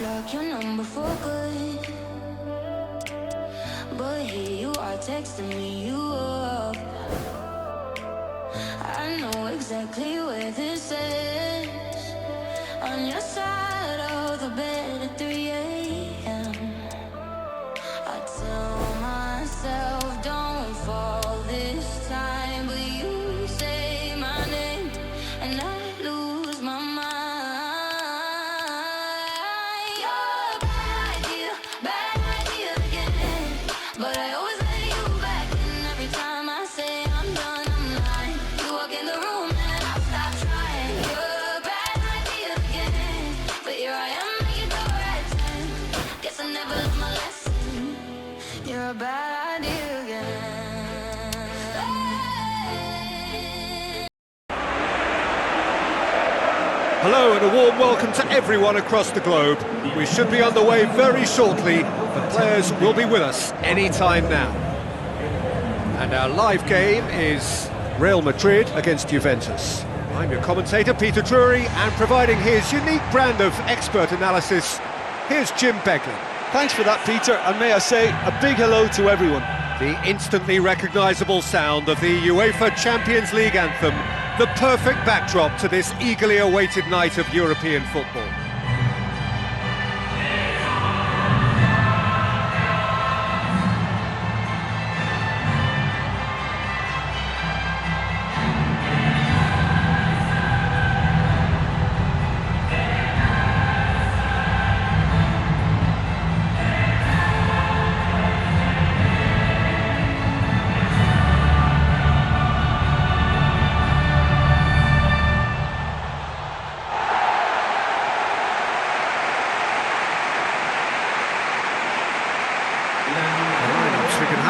block your number for good, but here you are texting me you up. I know exactly where this is, on your side of the bed at 3 a.m. I tell myself don't fall this time, but you say my name and I lose my mind. You're a bad idea again, but I always let you back in every time I say I'm done, I'm lying. You walk in the room and I stop trying. You're a bad idea again, but here I am at your door at 10. Guess I never learned my lesson. You're a bad idea again. Hello and a warm welcome to everyone across the globe. We should be on the way very shortly. The players will be with us any time now. And our live game is Real Madrid against Juventus. I'm your commentator, Peter Drury, and providing his unique brand of expert analysis, here's Jim Beglin. Thanks for that, Peter, and may I say a big hello to everyone. The instantly recognisable sound of the UEFA Champions League anthem, the perfect backdrop to this eagerly awaited night of European football.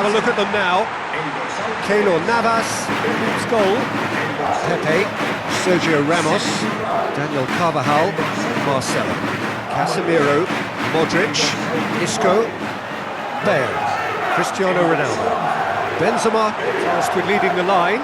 Have a look at them now. Keylor Navas, goal. Pepe, Sergio Ramos, Daniel Carvajal, Marcelo, Casemiro, Modric, Isco, Bale, Cristiano Ronaldo, Benzema, tasked with leading the line.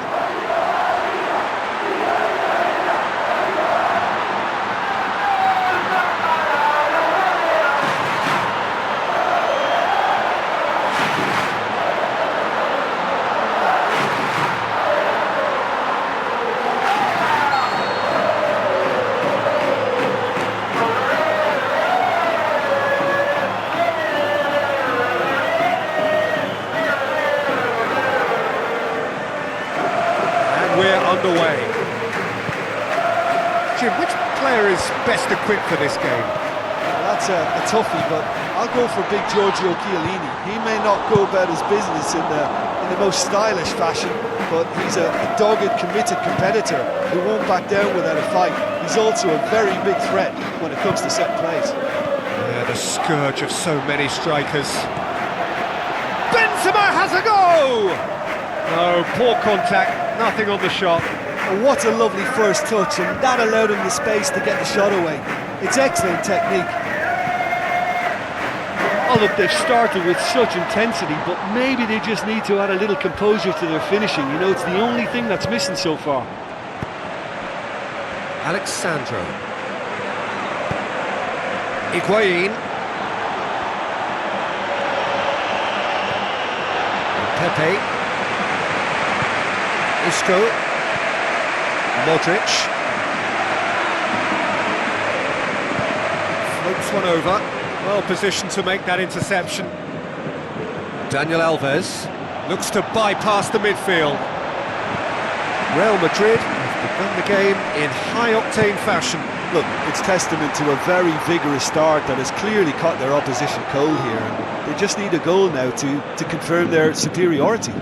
We're underway. Jim, which player is best equipped for this game? Well, that's a toughie, but I'll go for big Giorgio Chiellini. He may not go about his business in the most stylish fashion, but he's a dogged, committed competitor who won't back down without a fight. He's also a very big threat when it comes to set plays. Yeah, the scourge of so many strikers. Benzema has a go! No, poor contact, nothing on the shot. And what a lovely first touch, and that allowed him the space to get the shot away. It's excellent technique. Oh look, they've started with such intensity, but maybe they just need to add a little composure to their finishing. You know, it's the only thing that's missing so far. Alexandro. Higuain. Pepe. Isco, Modric, floats one over, well positioned to make that interception. Daniel Alves looks to bypass the midfield. Real Madrid have begun the game in high-octane fashion. Look, it's testament to a very vigorous start that has clearly caught their opposition cold here, and they just need a goal now to confirm their superiority.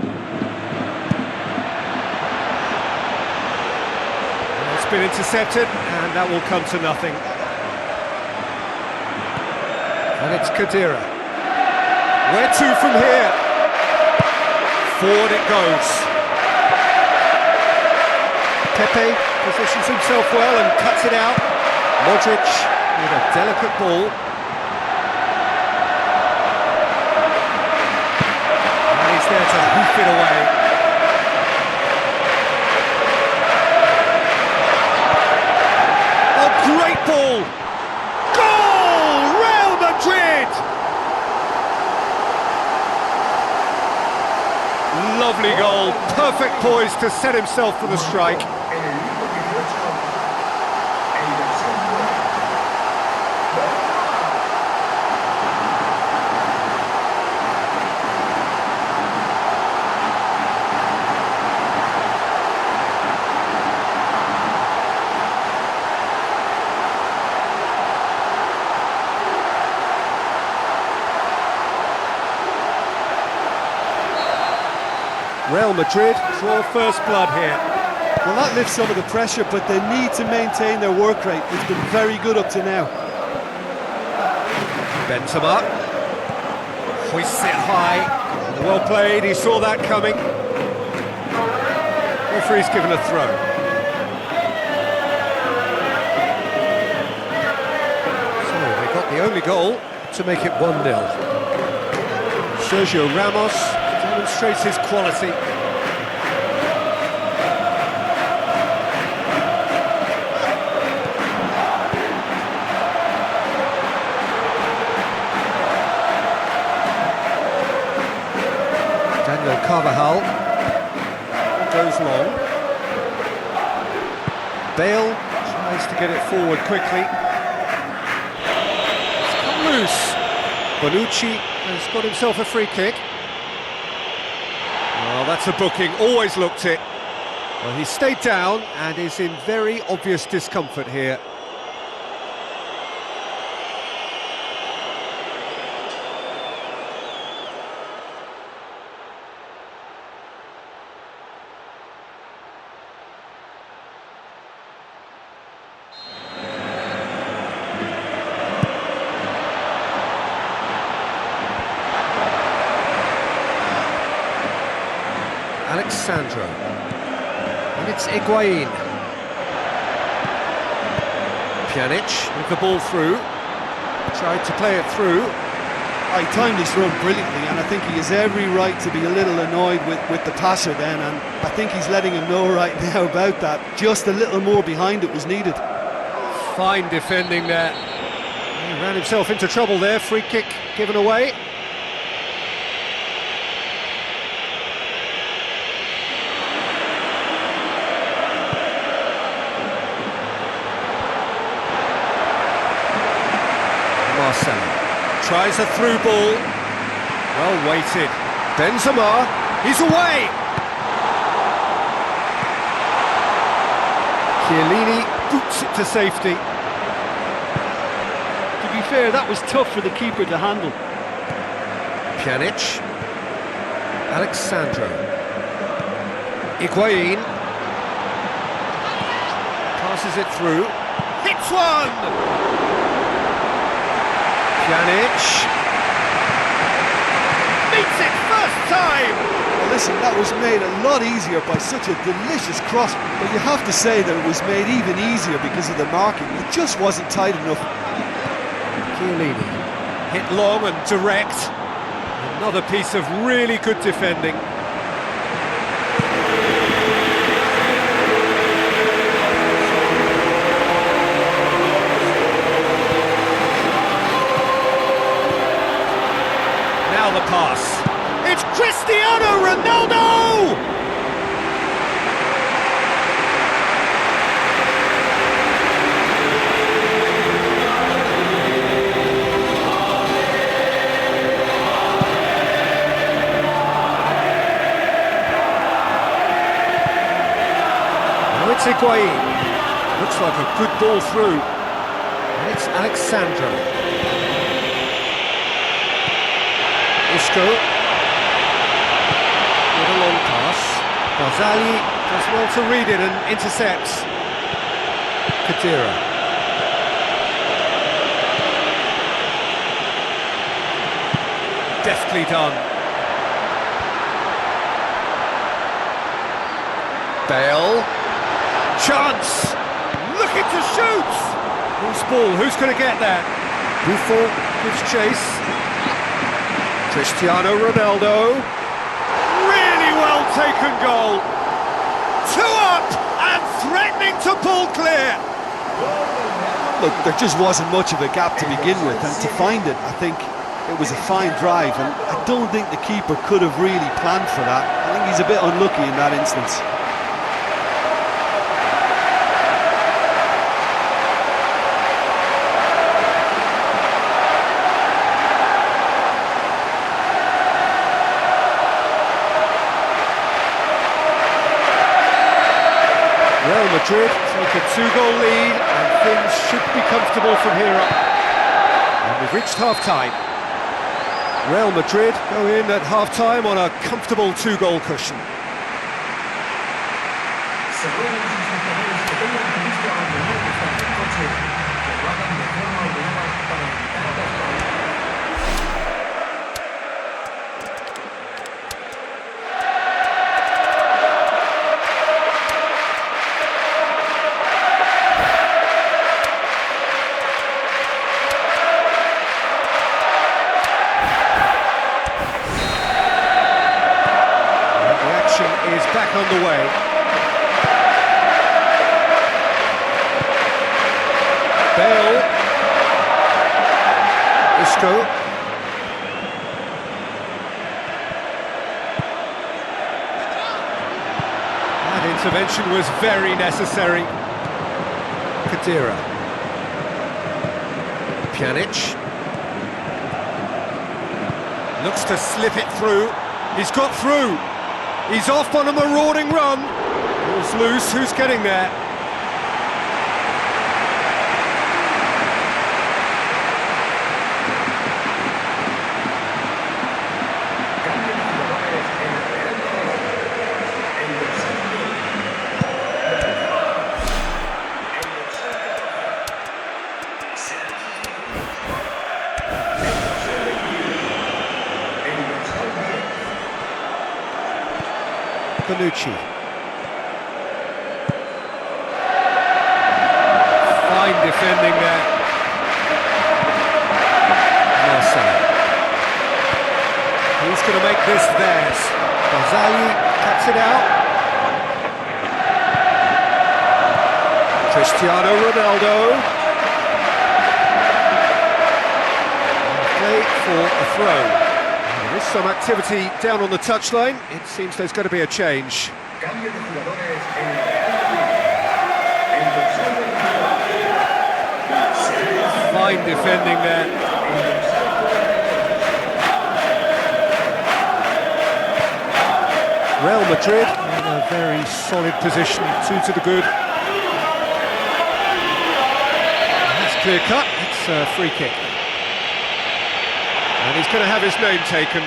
Been intercepted, and that will come to nothing. And it's Khedira. Where to from here? Forward it goes. Pepe positions himself well and cuts it out. Modric with a delicate ball. And he's there to hoof it away. Great ball! Goal! Real Lovely goal, perfect poise to set himself for the strike. Real Madrid draw first blood here. Well, that lifts some of the pressure, but they need to maintain their work rate. It's been very good up to now. Benzema hoists it high. Well played, he saw that coming. Referee's given a throw. So they got the only goal to make it 1-0. Sergio Ramos demonstrates his quality. Daniel Carvajal goes long. Bale tries to get it forward quickly. It's come loose. Bonucci has got himself a free kick. Well, that's a booking, always looked it. Well, he stayed down and is in very obvious discomfort here. Alexandro, and it's Higuain. Pjanic with the ball through, tried to play it through. He timed his run brilliantly, and I think he has every right to be a little annoyed with the passer then, and I think he's letting him know right now about that. Just a little more behind it was needed. Fine defending there. He ran himself into trouble there, free kick given away. Tries a through ball, well weighted. Benzema, he's away! Chiellini boots it to safety. To be fair, that was tough for the keeper to handle. Pjanic, Alexandro, Higuain, passes it through, hits one! Pjanic meets it first time! Well, listen, that was made a lot easier by such a delicious cross, but you have to say that it was made even easier because of the marking. It just wasn't tight enough. Chiellini hit long and direct. Another piece of really good defending. The pass. It's Cristiano Ronaldo! Now it's Higuain. Looks like a good ball through. And it's Alexandro. Isco with a long pass. Barzali does well to read it and intercepts. Kadira. Deftly done. Bale. Chance! Looking to shoot! Who's ball? Who's going to get that? Buffon gives chase. Cristiano Ronaldo, really well taken goal. 2 up and threatening to pull clear. Look, there just wasn't much of a gap to begin with, and to find it, I think it was a fine drive, and I don't think the keeper could have really planned for that. I think he's a bit unlucky in that instance. Real Madrid take a 2-goal lead and things should be comfortable from here up. And we've reached half-time. Real Madrid go in at half-time on a comfortable 2-goal cushion. Is back on the way. Bale. Isco. That intervention was very necessary. Kadira. Pjanic. Looks to slip it through. He's got through. He's off on a marauding run. Ball's loose, who's getting there? Bonucci. Fine defending there. Mosaic. He's going to make this theirs. Mosaic cuts it out. Cristiano Ronaldo. Play for a throw. There is some activity down on the touchline. It seems there's going to be a change. Fine defending there. Real Madrid in a very solid position, 2 to the good. That's clear cut, it's a free kick. And he's going to have his name taken.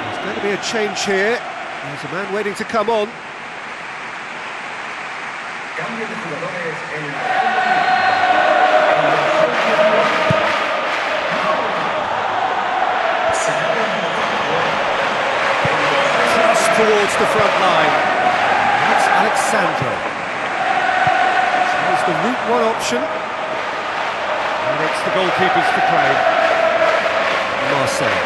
There's going to be a change here. There's a man waiting to come on. Towards the front line. That's Alexandro. Here's the route 1 option. And it's the goalkeepers to play. Marseille.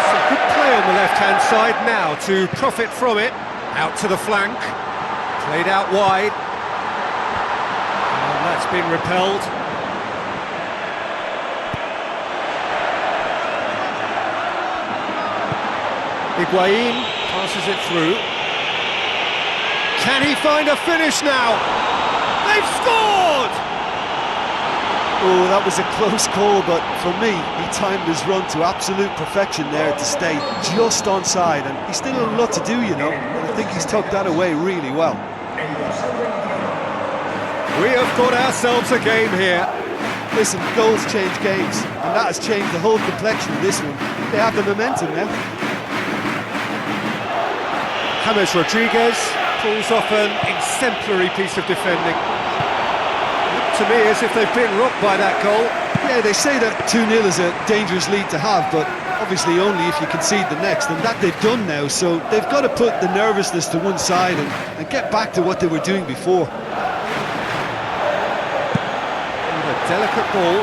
Some good play on the left-hand side now to profit from it. Out to the flank. Played out wide. And that's been repelled. Higuain passes it through. Can he find a finish now? They've scored! Oh, that was a close call, but for me, he timed his run to absolute perfection there to stay just onside, and he's still a lot to do, you know, and I think he's tucked that away really well. We have got ourselves a game here. Listen, goals change games, and that has changed the whole complexion of this one. They have the momentum now. James Rodriguez pulls off an exemplary piece of defending. Looked to me as if they've been rocked by that goal. Yeah, they say that 2-0 is a dangerous lead to have, but obviously only if you concede the next, and that they've done now, so they've got to put the nervousness to one side and get back to what they were doing before. A delicate ball,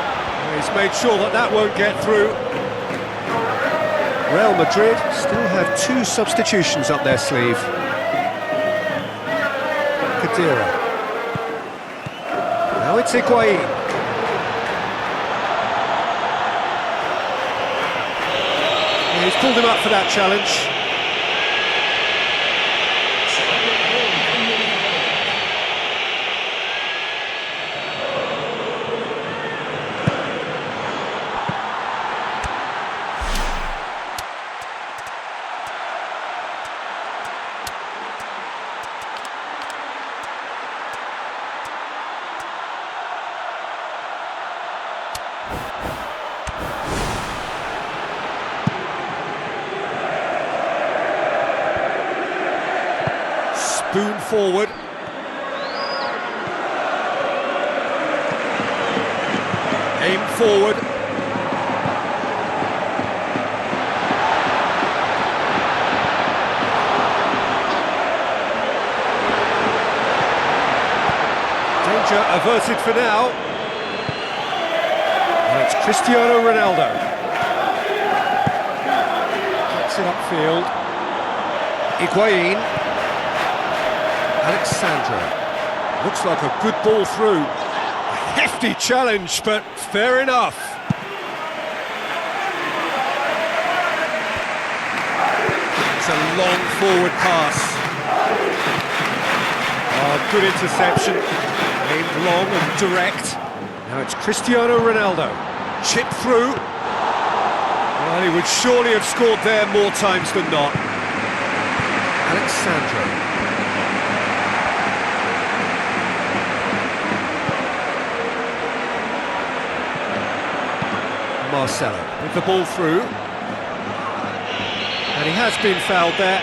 He's made sure that that won't get through. Real Madrid still have 2 substitutions up their sleeve. Kadira. Now it's Higuain. He's pulled him up for that challenge. Spoon forward. Aim forward. Danger averted for now. And it's Cristiano Ronaldo. Gets it upfield. Higuain. Alexandra. Looks like a good ball through. A hefty challenge, but fair enough. It's a long forward pass. Oh, good interception. Aimed long and direct. Now it's Cristiano Ronaldo. Chip through. Well, he would surely have scored there more times than not. Alexandra. Marcelo with the ball through, and he has been fouled there.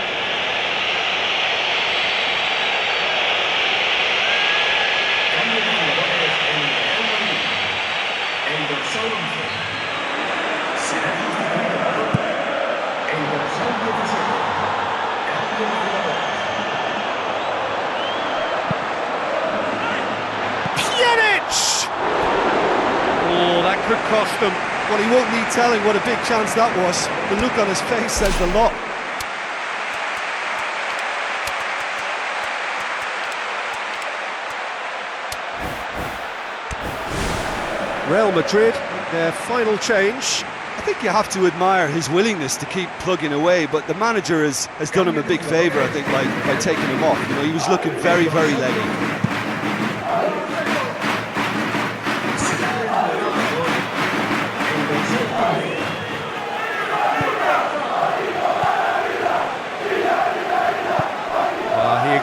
Pjanic! Oh, that could cost them. Well, he won't need telling what a big chance that was. The look on his face says a lot. Real Madrid, their final change. I think you have to admire his willingness to keep plugging away, but the manager has done him a big favour, I think, by taking him off. You know, he was looking very, very leggy.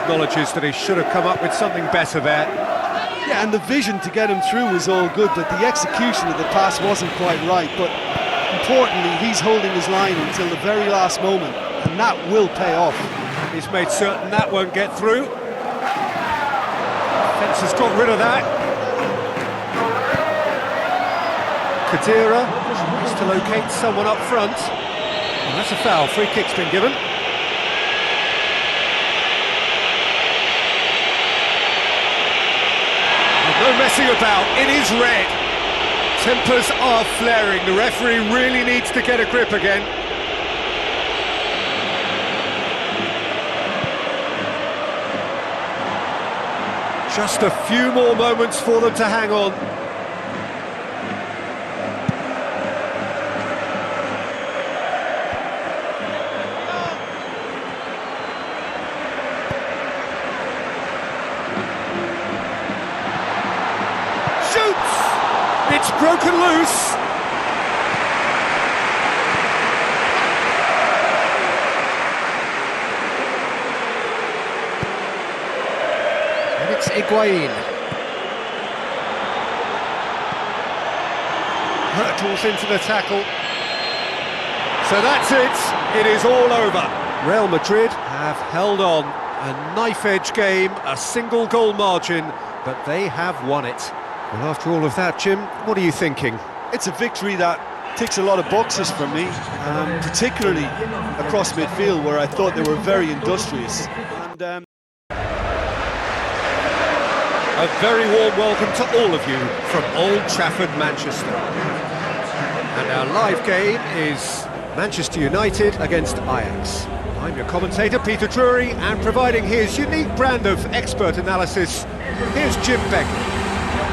Acknowledges that he should have come up with something better there. Yeah, and the vision to get him through was all good, but the execution of the pass wasn't quite right. But importantly, he's holding his line until the very last moment, and that will pay off. He's made certain that won't get through. Fence has got rid of that. Kadira has to locate someone up front. And that's a foul. Free kick's been given. No messing about, it is red. Tempers are flaring, the referee really needs to get a grip again. Just a few more moments for them to hang on. It's broken loose. And it's Higuain. Hurtles into the tackle. So that's it. It is all over. Real Madrid have held on. A knife-edge game, a single goal margin, but they have won it. Well, after all of that, Jim, what are you thinking? It's a victory that ticks a lot of boxes for me, particularly across midfield, where I thought they were very industrious. And A very warm welcome to all of you from Old Trafford, Manchester. And our live game is Manchester United against Ajax. I'm your commentator, Peter Drury, and providing his unique brand of expert analysis, here's Chant Pack.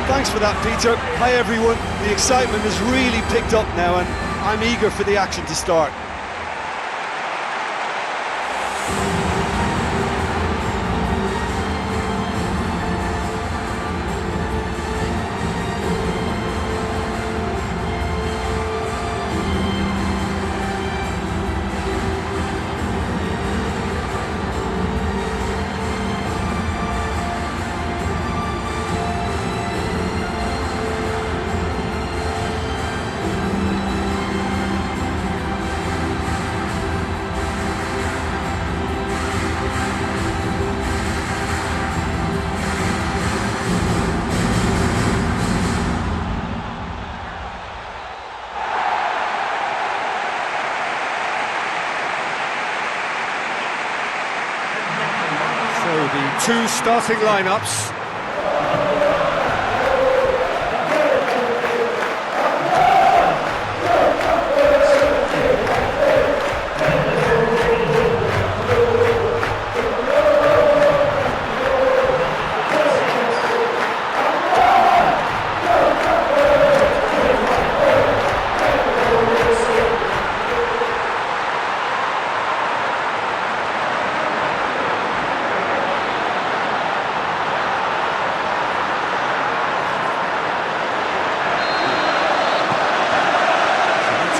Thanks for that, Peter. Hi everyone. The excitement has really picked up now and I'm eager for the action to start. The two starting lineups.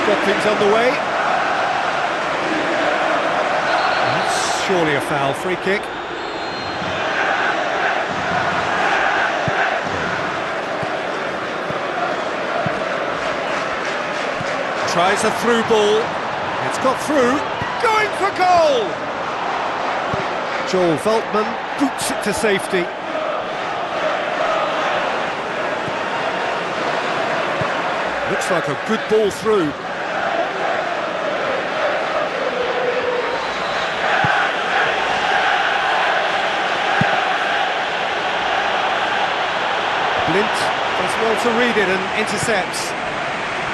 Got things on the way. That's surely a foul, free kick. Tries a through ball. It's got through. Going for goal! Joel Veltman boots it to safety. Looks like a good ball through. Blint does well to read it and intercepts.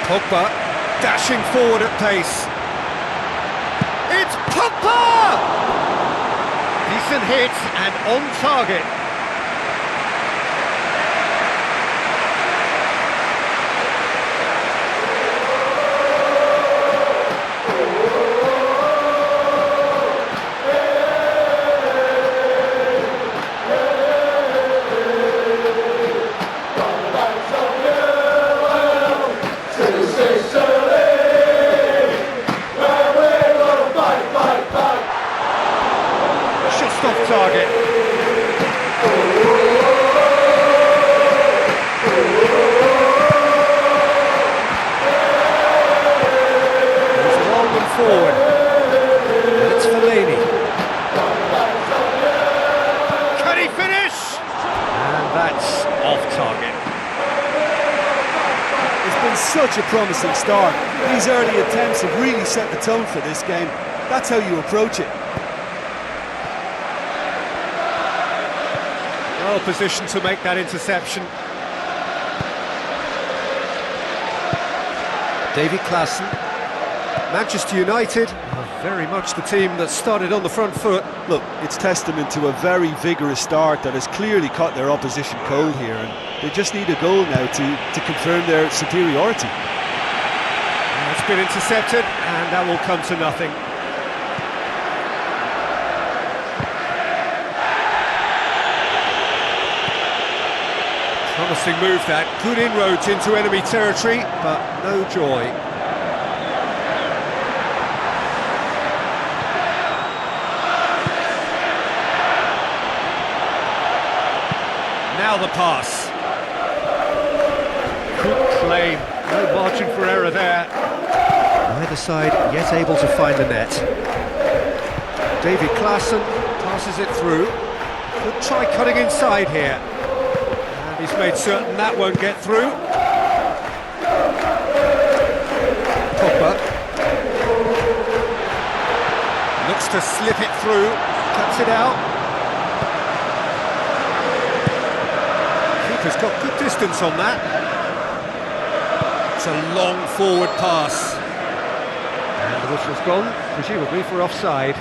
Pogba dashing forward at pace. It's Pogba! Decent hit and on target. Off target. He's long and forward. And it's Fellaini. Can he finish? And that's off target. It's been such a promising start. These early attempts have really set the tone for this game. That's how you approach it. Well positioned to make that interception. Davy Klaassen. Manchester United are very much the team that started on the front foot. Look, it's testament to a very vigorous start that has clearly caught their opposition cold here, and they just need a goal now to confirm their superiority. It's been intercepted, and that will come to nothing. Promising move that, good inroads into enemy territory, but no joy. Now the pass. Good claim, no margin for error there. Neither side yet able to find the net. Davy Klaassen passes it through. Could try cutting inside here. He's made certain that won't get through. Pogba looks to slip it through, cuts it out. goalkeeper's got good distance on that. It's a long forward pass. And the whistle's gone, presumably for offside.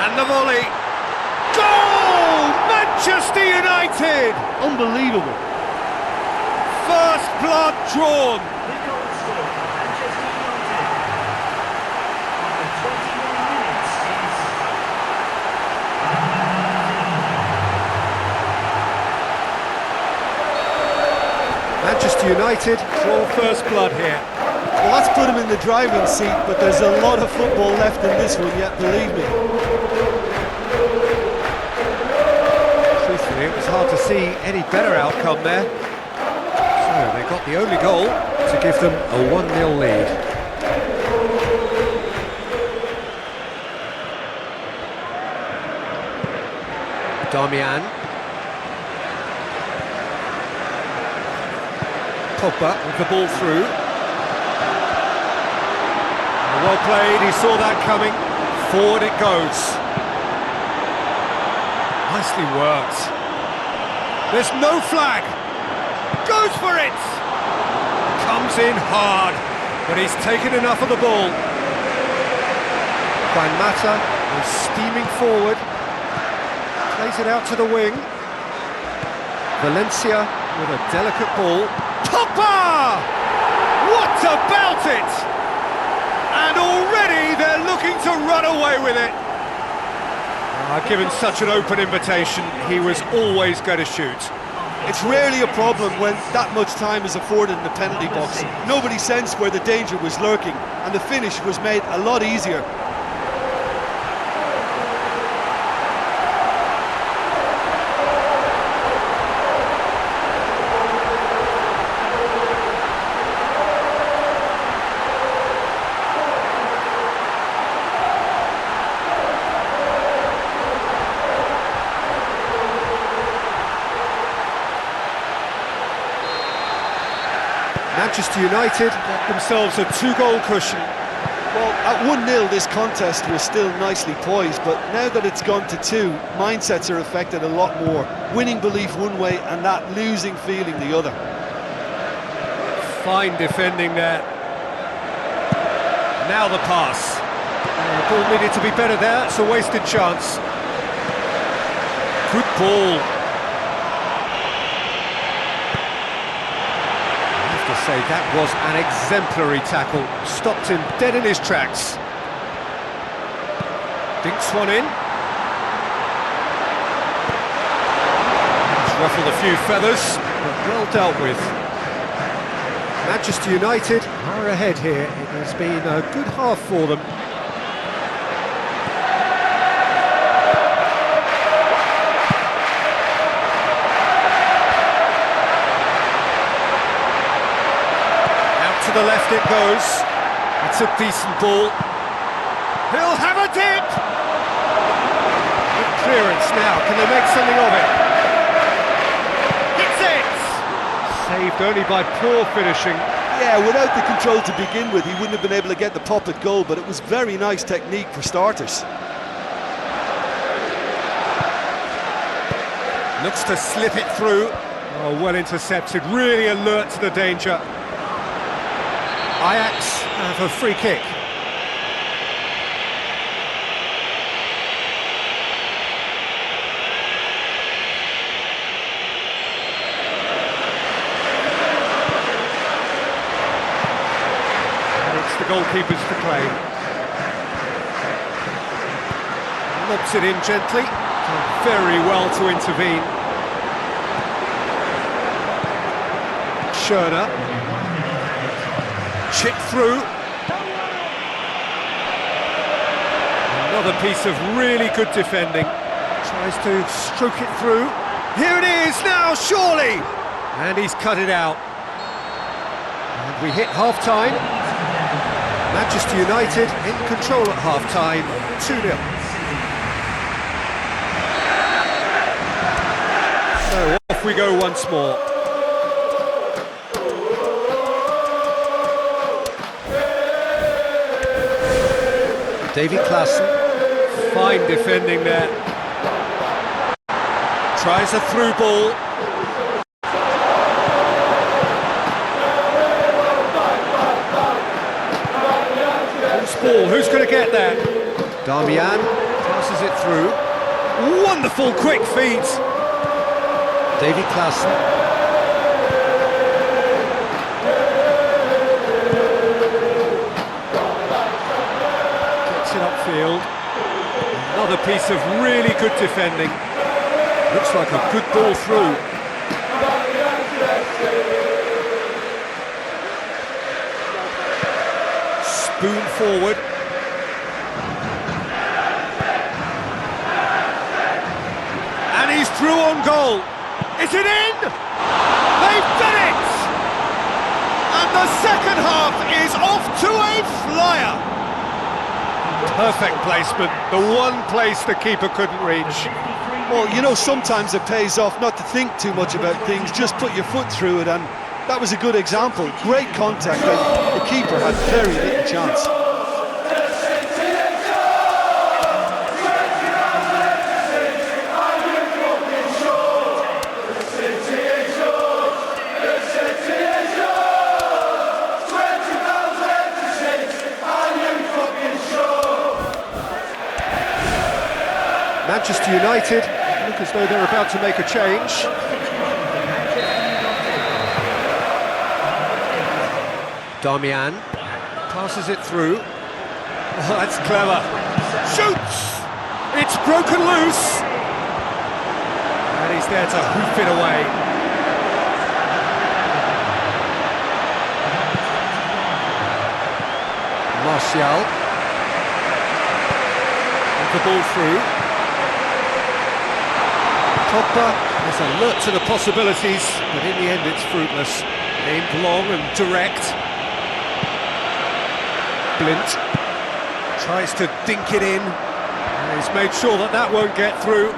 And the volley. Goal! Manchester United! Unbelievable. First blood drawn. Manchester United draw first blood here. Well, that's put him in the driving seat, but there's a lot of football left in this one yet, believe me. Truthfully, it was hard to see any better outcome there. So they got the only goal to give them a 1-0 lead. Darmian. Pogba with the ball through. Well played, he saw that coming. Forward it goes. Nicely worked. There's no flag. Goes for it. Comes in hard, but he's taken enough of the ball. Juan Mata is steaming forward. Plays it out to the wing. Valencia with a delicate ball. Pogba! What about it? And already they're looking to run away with it. Given such an open invitation, he was always going to shoot. It's rarely a problem when that much time is afforded in the penalty box. Nobody sensed where the danger was lurking, and the finish was made a lot easier. Manchester United got themselves a 2-goal cushion. Well, at 1-0 this contest was still nicely poised, but now that it's gone to 2, mindsets are affected a lot more. Winning belief one way and that losing feeling the other. Fine defending there. Now the pass. The ball needed to be better there, it's a wasted chance. Good ball. Say that was an exemplary tackle, stopped him dead in his tracks. Dinks one in. He's ruffled a few feathers, but well dealt with. Manchester United are ahead here. It has been a good half for them. To the left it goes. It's a decent ball. He'll have a dip! Good clearance now. Can they make something of it? Hits it! Saved only by poor finishing. Yeah, without the control to begin with, he wouldn't have been able to get the pop at goal, but it was very nice technique for starters. Looks to slip it through. Oh, well intercepted. Really alert to the danger. Ajax have a free kick. And it's the goalkeepers to claim. Lobs it in gently. Done very well to intervene. Schöner. Chip through. Another piece of really good defending. Tries to stroke it through. Here it is now, surely! And he's cut it out. And we hit half-time. Manchester United in control at half-time, 2-0. So off we go once more. David Klaassen, fine defending there. Tries a through ball. Ball. Who's going to get that? Darmian passes it through. Wonderful quick feet. David Klaassen. Gets it upfield. Another piece of really good defending. Looks like a good ball through. Spoon forward. And he's through on goal. Is it in? They've done it! And the second half is off to a flyer. Perfect placement, the one place the keeper couldn't reach. Well, you know, sometimes it pays off not to think too much about things, just put your foot through it, and that was a good example. Great contact, and the keeper had very little chance. Manchester United look as though they're about to make a change. Darmian passes it through. Oh, that's clever. Shoots! It's broken loose! And he's there to hoof it away. Martial. And the ball through. Pogba is alert to the possibilities, but in the end it's fruitless. Aimed long and direct. Blint tries to dink it in, and he's made sure that that won't get through.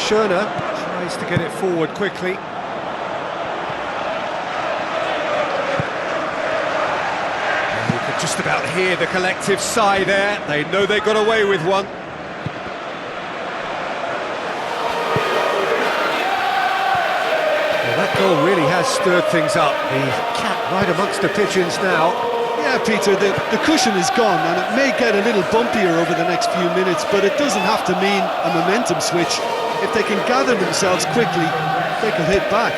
Schöner tries to get it forward quickly. And you could just about hear the collective sigh there. They know they got away with one. Well, that goal really has stirred things up. The cat right amongst the pigeons now. Yeah, Peter, the cushion is gone, and it may get a little bumpier over the next few minutes, but it doesn't have to mean a momentum switch. If they can gather themselves quickly, they can hit back.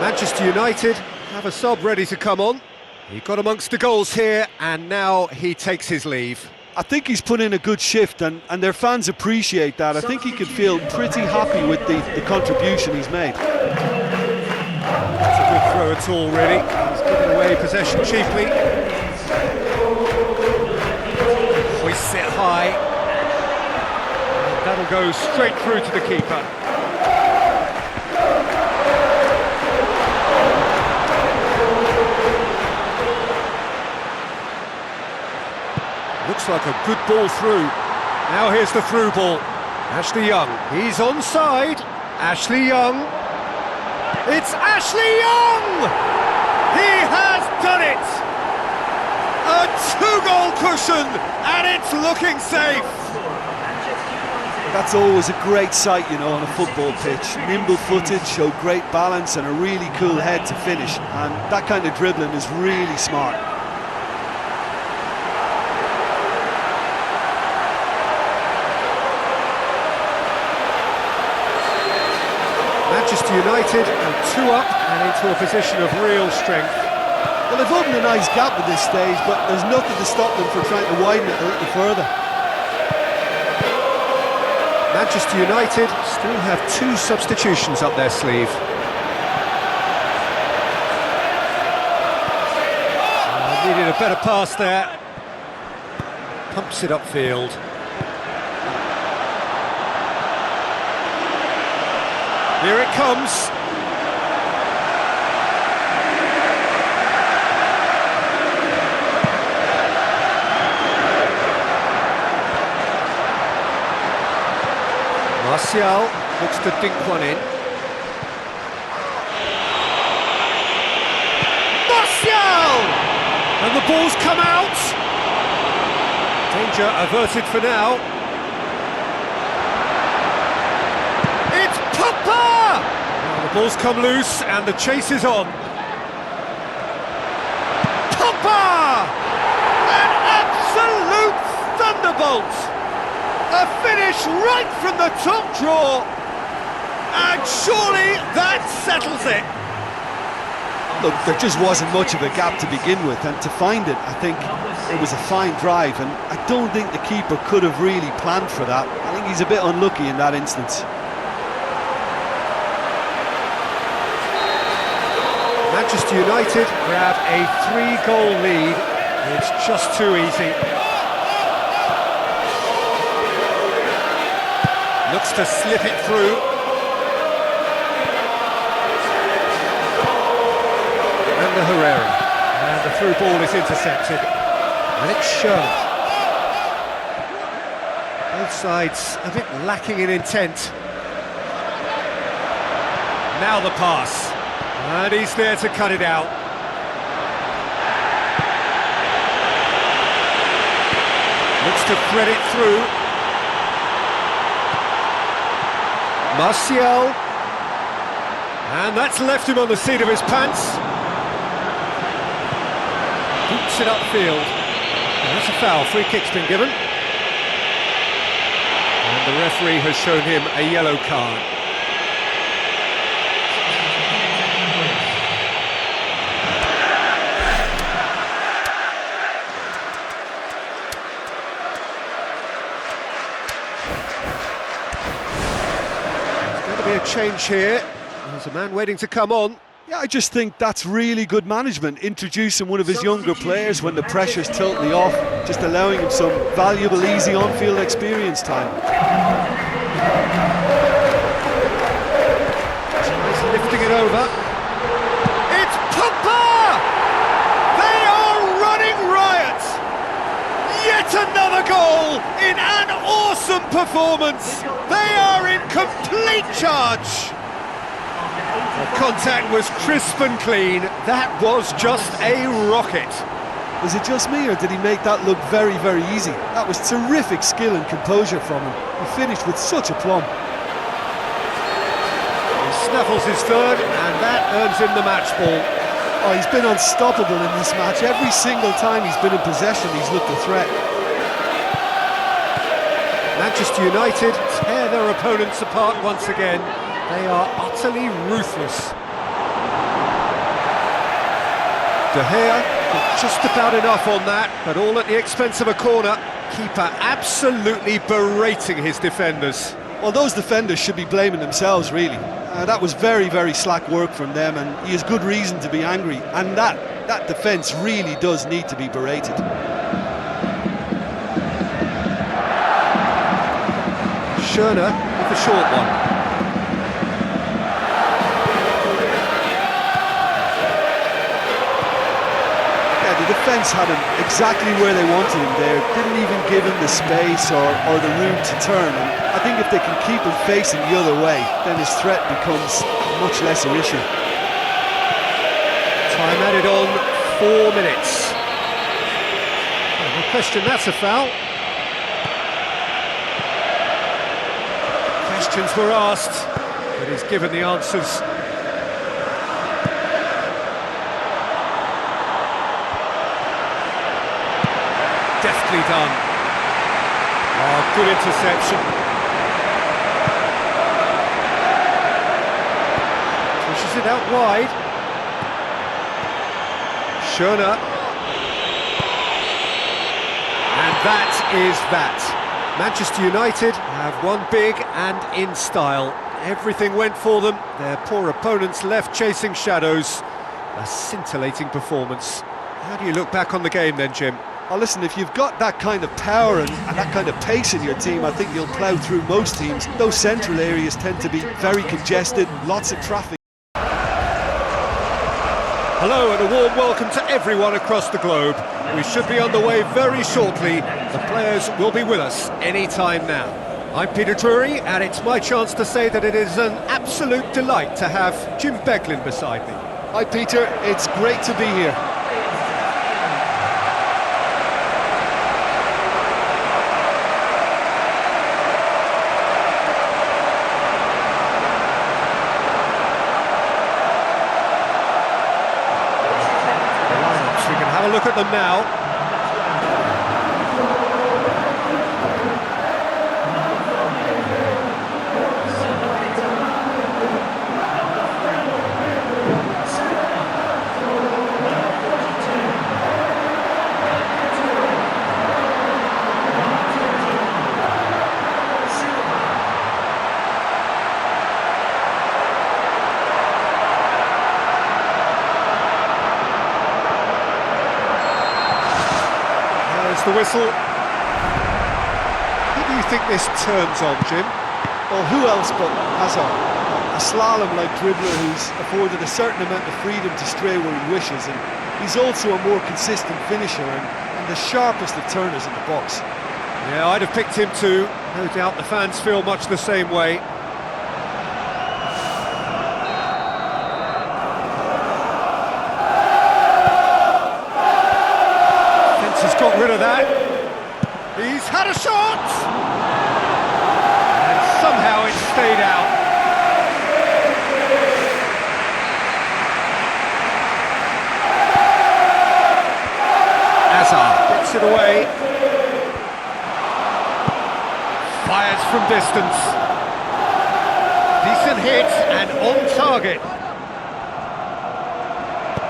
Manchester United have a sub ready to come on. He got amongst the goals here, and now he takes his leave. I think he's put in a good shift, and their fans appreciate that. I think he could feel pretty happy with the contribution he's made. That's a good throw at all, really. He's given away possession cheaply. Hoists it high. And that'll go straight through to the keeper. Looks like a good ball through. Now here's the through ball. Ashley Young, he's onside. Ashley Young. It's Ashley Young! He has done it! A two-goal cushion, and it's looking safe. That's always a great sight, you know, on a football pitch. Nimble-footed, showed great balance and a really cool head to finish. And that kind of dribbling is really smart. Manchester United are 2 up and into a position of real strength. Well, they've opened a nice gap at this stage, but there's nothing to stop them from trying to widen it a little further. Manchester United still have 2 substitutions up their sleeve. Needed a better pass there. Pumps it upfield. Here it comes. Martial looks to dink one in. Martial! And the ball's come out. Danger averted for now. It's Pogba! Now the ball's come loose and the chase is on. Pogba! An absolute thunderbolt! A finish right from the top drawer, and surely that settles it. Look, there just wasn't much of a gap to begin with, and to find it, I think it was a fine drive, and I don't think the keeper could have really planned for that. I think he's a bit unlucky in that instance. Manchester United grab a 3-goal lead. It's just too easy. Looks to slip it through. And the Herrera. And the through ball is intercepted. And it's shown. Both sides a bit lacking in intent. Now the pass. And he's there to cut it out. Looks to thread it through. Martial, and that's left him on the seat of his pants. Boots it upfield. And that's a foul. Free kick's been given. And the referee has shown him a yellow card. A change here. There's a man waiting to come on. Yeah, I just think that's really good management, introducing one of his younger players when the pressure's totally off, just allowing him some valuable, easy on-field experience time. He's lifting it over. It's Pogba! They are running riot! Yet another goal in an awesome performance! They are in complete charge! The contact was crisp and clean. That was just a rocket. Was it just me, or did he make that look very, very easy? That was terrific skill and composure from him. He finished with such aplomb. He snaffles his third, and that earns him the match ball. Oh, he's been unstoppable in this match. Every single time he's been in possession, he's looked a threat. Manchester United tear their opponents apart once again. They are utterly ruthless. De Gea did just about enough on that, but all at the expense of a corner. Keeper absolutely berating his defenders. Well, those defenders should be blaming themselves, really. That was very, very slack work from them, and he has good reason to be angry. And that defence really does need to be berated. Schöner with the short one. The defence had him exactly where they wanted him there, didn't even give him the space or the room to turn. And I think if they can keep him facing the other way, then his threat becomes a much lesser issue. Time added on 4 minutes. No question that's a foul. Questions were asked, but he's given the answers. Deftly done. Oh, good interception. Pushes it out wide. Schöner. And that is that. Manchester United have won big and in style. Everything went for them. Their poor opponents left chasing shadows. A scintillating performance. How do you look back on the game then, Jim? Oh, listen, if you've got that kind of power and that kind of pace in your team, I think you'll plough through most teams. Those central areas tend to be very congested, lots of traffic. Hello and a warm welcome to everyone across the globe. We should be on the way very shortly. The players will be with us any time now. I'm Peter Drury, and it's my chance to say that it is an absolute delight to have Jim Beglin beside me. Hi Peter, it's great to be here. We can have a look at them now. The whistle. Who do you think this turns on, Jim? Well, who else but Hazard? A slalom-like dribbler who's afforded a certain amount of freedom to stray where he wishes, and he's also a more consistent finisher and the sharpest of turners in the box. Yeah, I'd have picked him too. No doubt the fans feel much the same way. Got rid of that. He's had a shot! And somehow it stayed out. Hazard gets it away. Fires from distance. Decent hit and on target.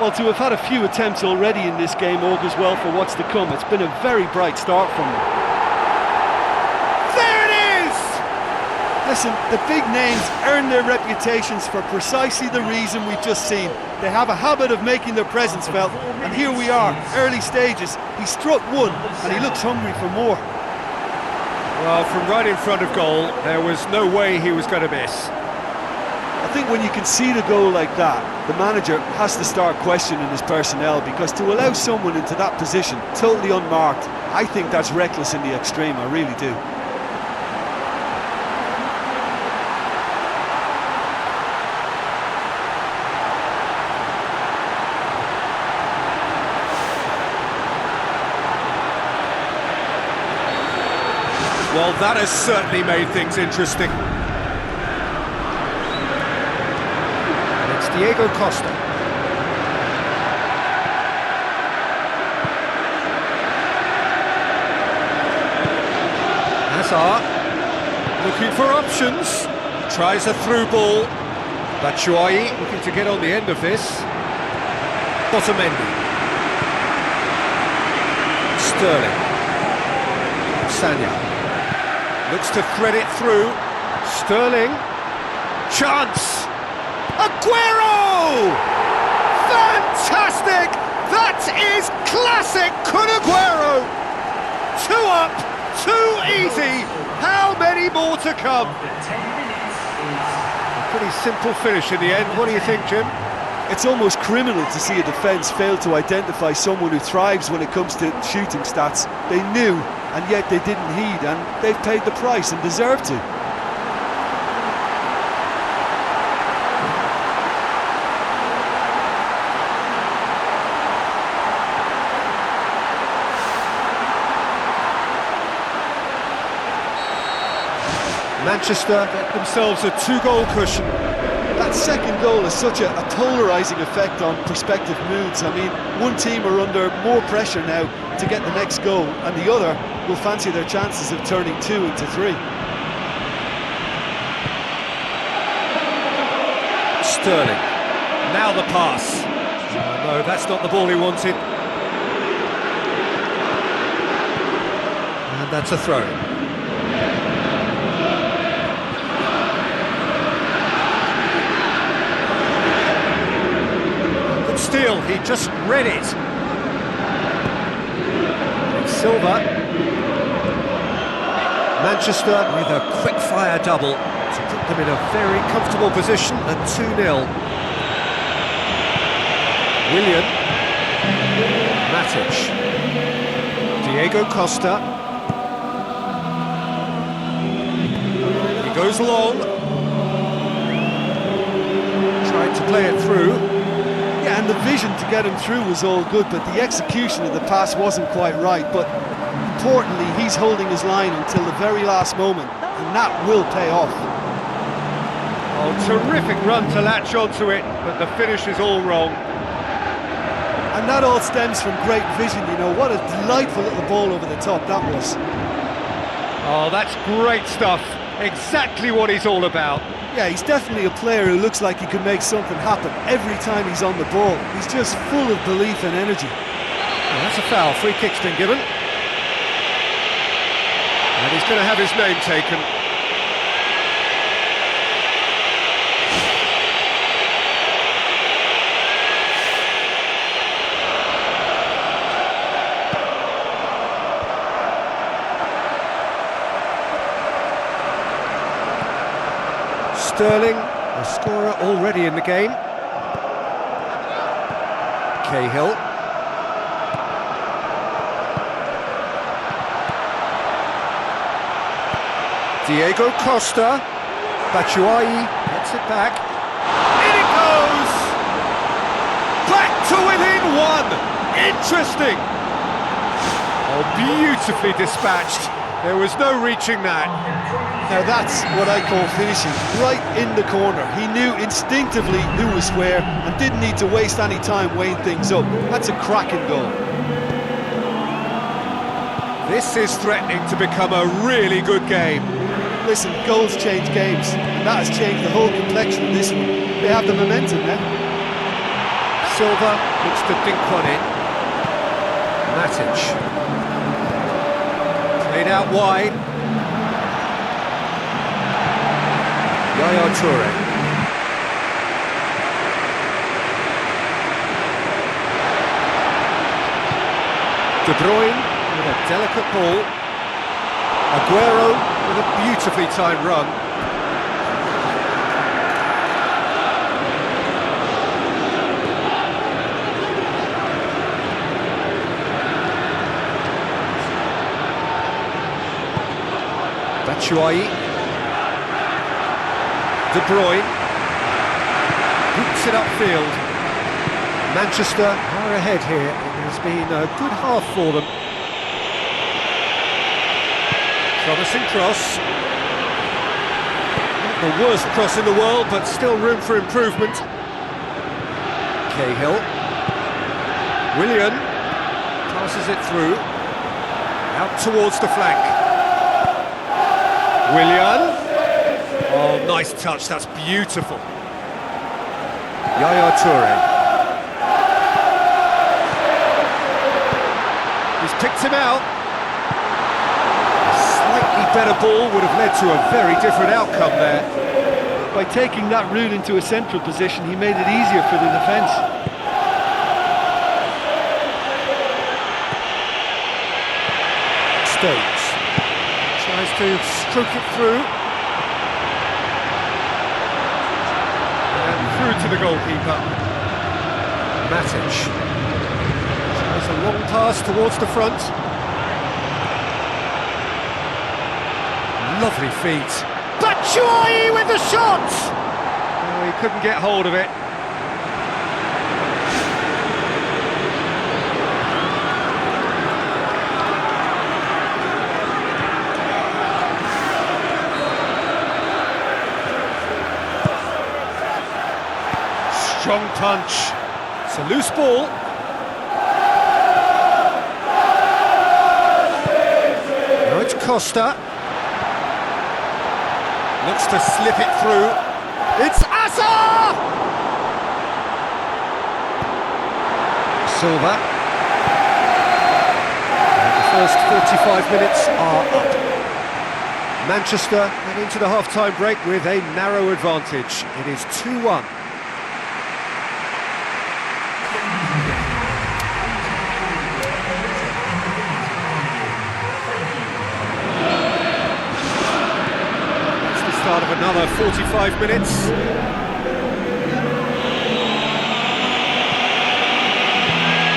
Well, to have had a few attempts already in this game augurs well for what's to come. It's been a very bright start from them. There it is! Listen, the big names earn their reputations for precisely the reason we've just seen. They have a habit of making their presence felt, and here we are, early stages. He struck one, and he looks hungry for more. Well, from right in front of goal, there was no way he was going to miss. I think when you concede a goal like that, the manager has to start questioning his personnel, because to allow someone into that position, totally unmarked, I think that's reckless in the extreme, I really do. Well, that has certainly made things interesting. Diego Costa. Hazard looking for options. Tries a through ball. Batshuayi looking to get on the end of this. Otamendi. Sterling. Sanya looks to thread it through. Sterling. Chance. Aguero! Fantastic! That is classic Kun Aguero! 2 up, 2 easy. How many more to come? A pretty simple finish in the end. What do you think, Jim? It's almost criminal to see a defence fail to identify someone who thrives when it comes to shooting stats. They knew, and yet they didn't heed, and they've paid the price and deserve to. Manchester get themselves a 2-goal cushion. That second goal has such a polarising effect on prospective moods. I mean, one team are under more pressure now to get the next goal, and the other will fancy their chances of turning 2 into 3. Sterling. Now the pass. Oh, no, that's not the ball he wanted. And that's a throw. Steal, he just read it. Silva. Manchester with a quick-fire double to put them in a very comfortable position at 2-0. Willian. Matic. Diego Costa. goes long. Trying to play it through. Yeah, and the vision to get him through was all good, but the execution of the pass wasn't quite right. But importantly, he's holding his line until the very last moment, and that will pay off. Oh, terrific run to latch onto it, but the finish is all wrong. And that all stems from great vision, you know. What a delightful little ball over the top that was. Oh, that's great stuff. Exactly what he's all about. Yeah, he's definitely a player who looks like he could make something happen every time he's on the ball. He's just full of belief and energy. Oh, that's a foul. Free kick's been given. And he's going to have his name taken. Sterling, the scorer already in the game. Cahill. Diego Costa. Batshuayi gets it back. In it goes! Back to within one! Interesting! Oh, beautifully dispatched. There was no reaching that. Now that's what I call finishing, right in the corner. He knew instinctively who was where and didn't need to waste any time weighing things up. That's a cracking goal. This is threatening to become a really good game. Listen, goals change games, and that has changed the whole complexion of this one. They have the momentum now. Silva looks to dink one in. Matic. Played out wide. Yaya Toure. De Bruyne with a delicate ball. Aguero with a beautifully timed run. Batshuayi. De Bruyne boots it upfield. Manchester are ahead here. It has been a good half for them. Promising cross. Not the worst cross in the world, but still room for improvement. Cahill. Willian passes it through. Out towards the flank. Willian. Oh, nice touch, that's beautiful. Yaya Toure. He's picked him out. A slightly better ball would have led to a very different outcome there. By taking that route into a central position, he made it easier for the defence. Stones tries to stroke it through. Through to the goalkeeper. Matic. Tries a long pass towards the front. Lovely feet. Batshuayi with the shot! Oh, he couldn't get hold of it. Strong punch. It's a loose ball. Now it's Costa. Looks to slip it through. It's Asa! Silva. And the first 45 minutes are up. Manchester head into the half-time break with a narrow advantage. It is 2-1. Start of another 45 minutes.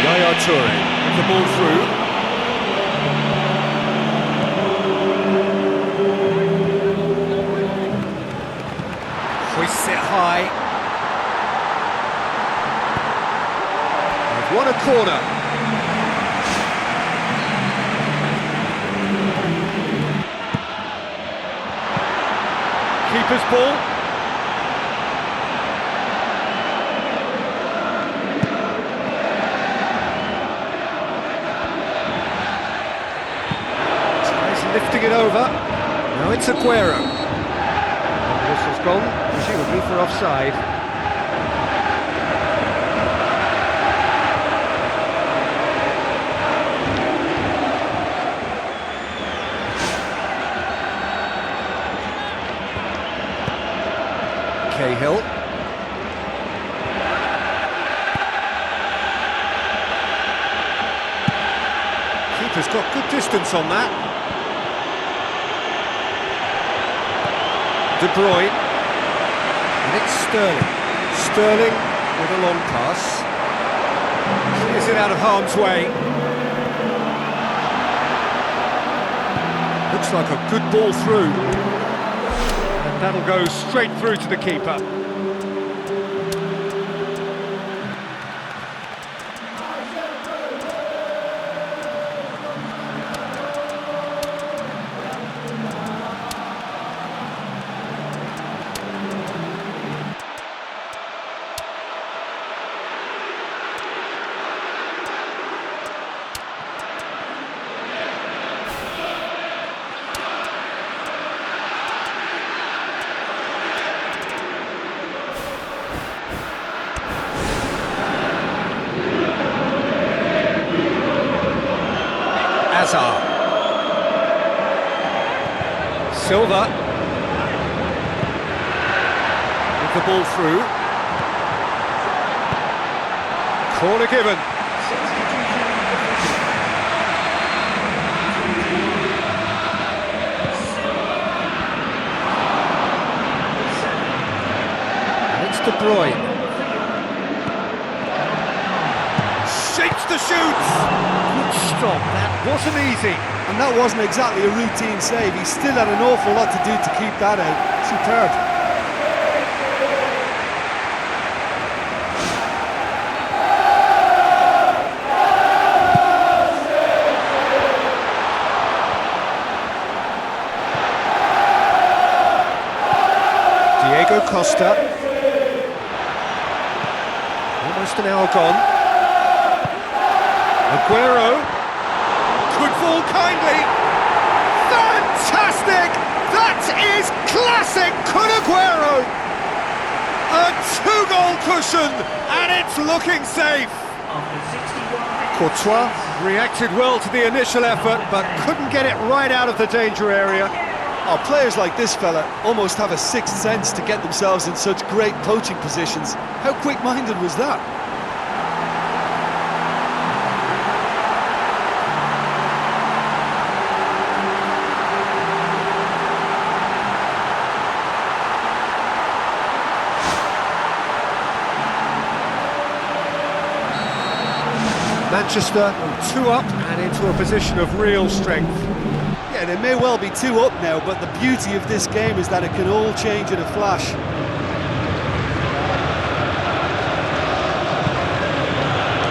Yaya Toure with the ball through. corner. Keeper's ball. Lifting it over. Now it's Aguero. The whistle's gone, presumably for offside. Cahill. Keeper's got good distance on that. De Bruyne, and it's Sterling. Sterling with a long pass. Clears it out of harm's way. Looks like a good ball through. And that'll go straight through to the keeper. Silva with the ball through. Corner given. And it's De Bruyne. Shapes the shoots. Good stop. That wasn't easy. And that wasn't exactly a routine save. He still had an awful lot to do to keep that out. Superb. Diego Costa. Almost an hour gone. Aguero. Could fall kindly. Fantastic! That is classic Kun Aguero! A two-goal cushion, and it's looking safe. Courtois reacted well to the initial effort, but couldn't get it right out of the danger area. Oh, players like this fella almost have a sixth sense to get themselves in such great poaching positions. How quick-minded was that? Manchester 2 up and into a position of real strength. Yeah, they may well be 2 up now, but the beauty of this game is that it can all change in a flash.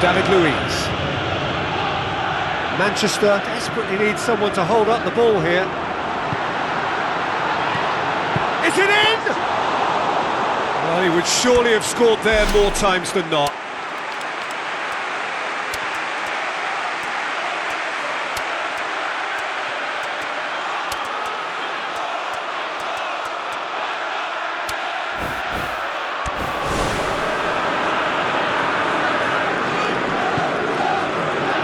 David Luiz. Manchester desperately needs someone to hold up the ball here. Is it in? Well, he would surely have scored there more times than not.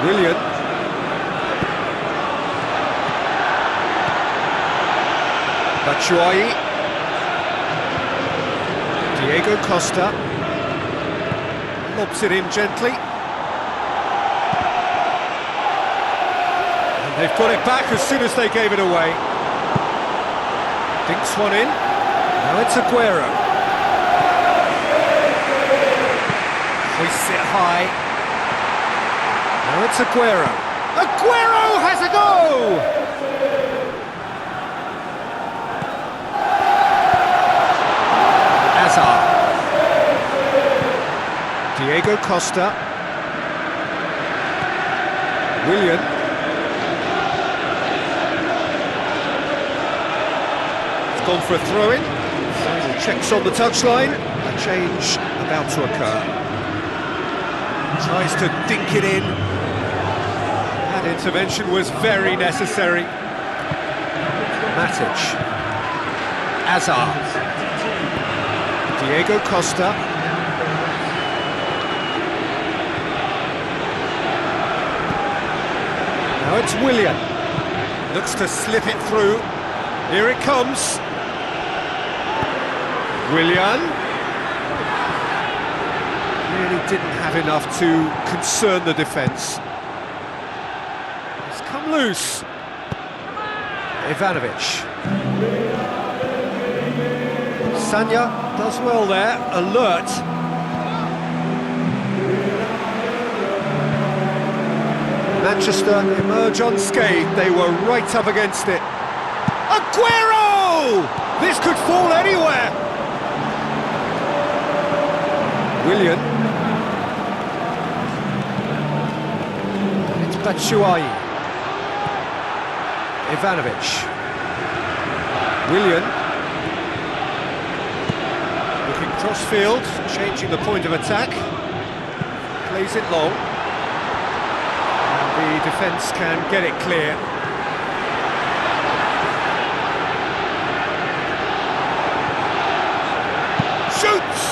Willian. Batshuayi. Diego Costa. Lobs it in gently. And they've got it back as soon as they gave it away. Dinks one in. Now it's Aguero. Hoists it high. Now it's Aguero. Aguero has a go! Hazard. Diego Costa. Willian. It's gone for a throw-in. Final checks on the touchline. A change about to occur. Tries to dink it in. That intervention was very necessary. Matic. Azar. Diego Costa. Now it's Willian. Looks to slip it through. Here it comes. Willian. Really didn't have enough to concern the defence. It's come loose. Ivanovic. Sanya does well there, alert. Manchester emerge unscathed, they were right up against it. Aguero! This could fall anywhere! Willian. It's Batshuayi. Ivanovic. Willian. Looking cross-field, changing the point of attack. Plays it long. And the defence can get it clear. Shoots!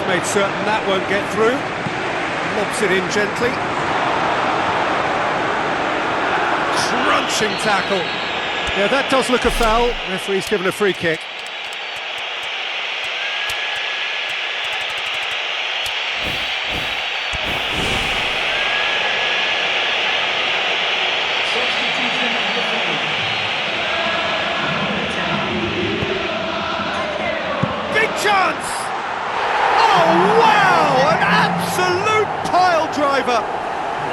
Made certain that won't get through. Lobs it in gently. Crunching tackle. Yeah, that does look a foul. Referee's given a free kick. Big chance! Oh, wow! An absolute pile driver!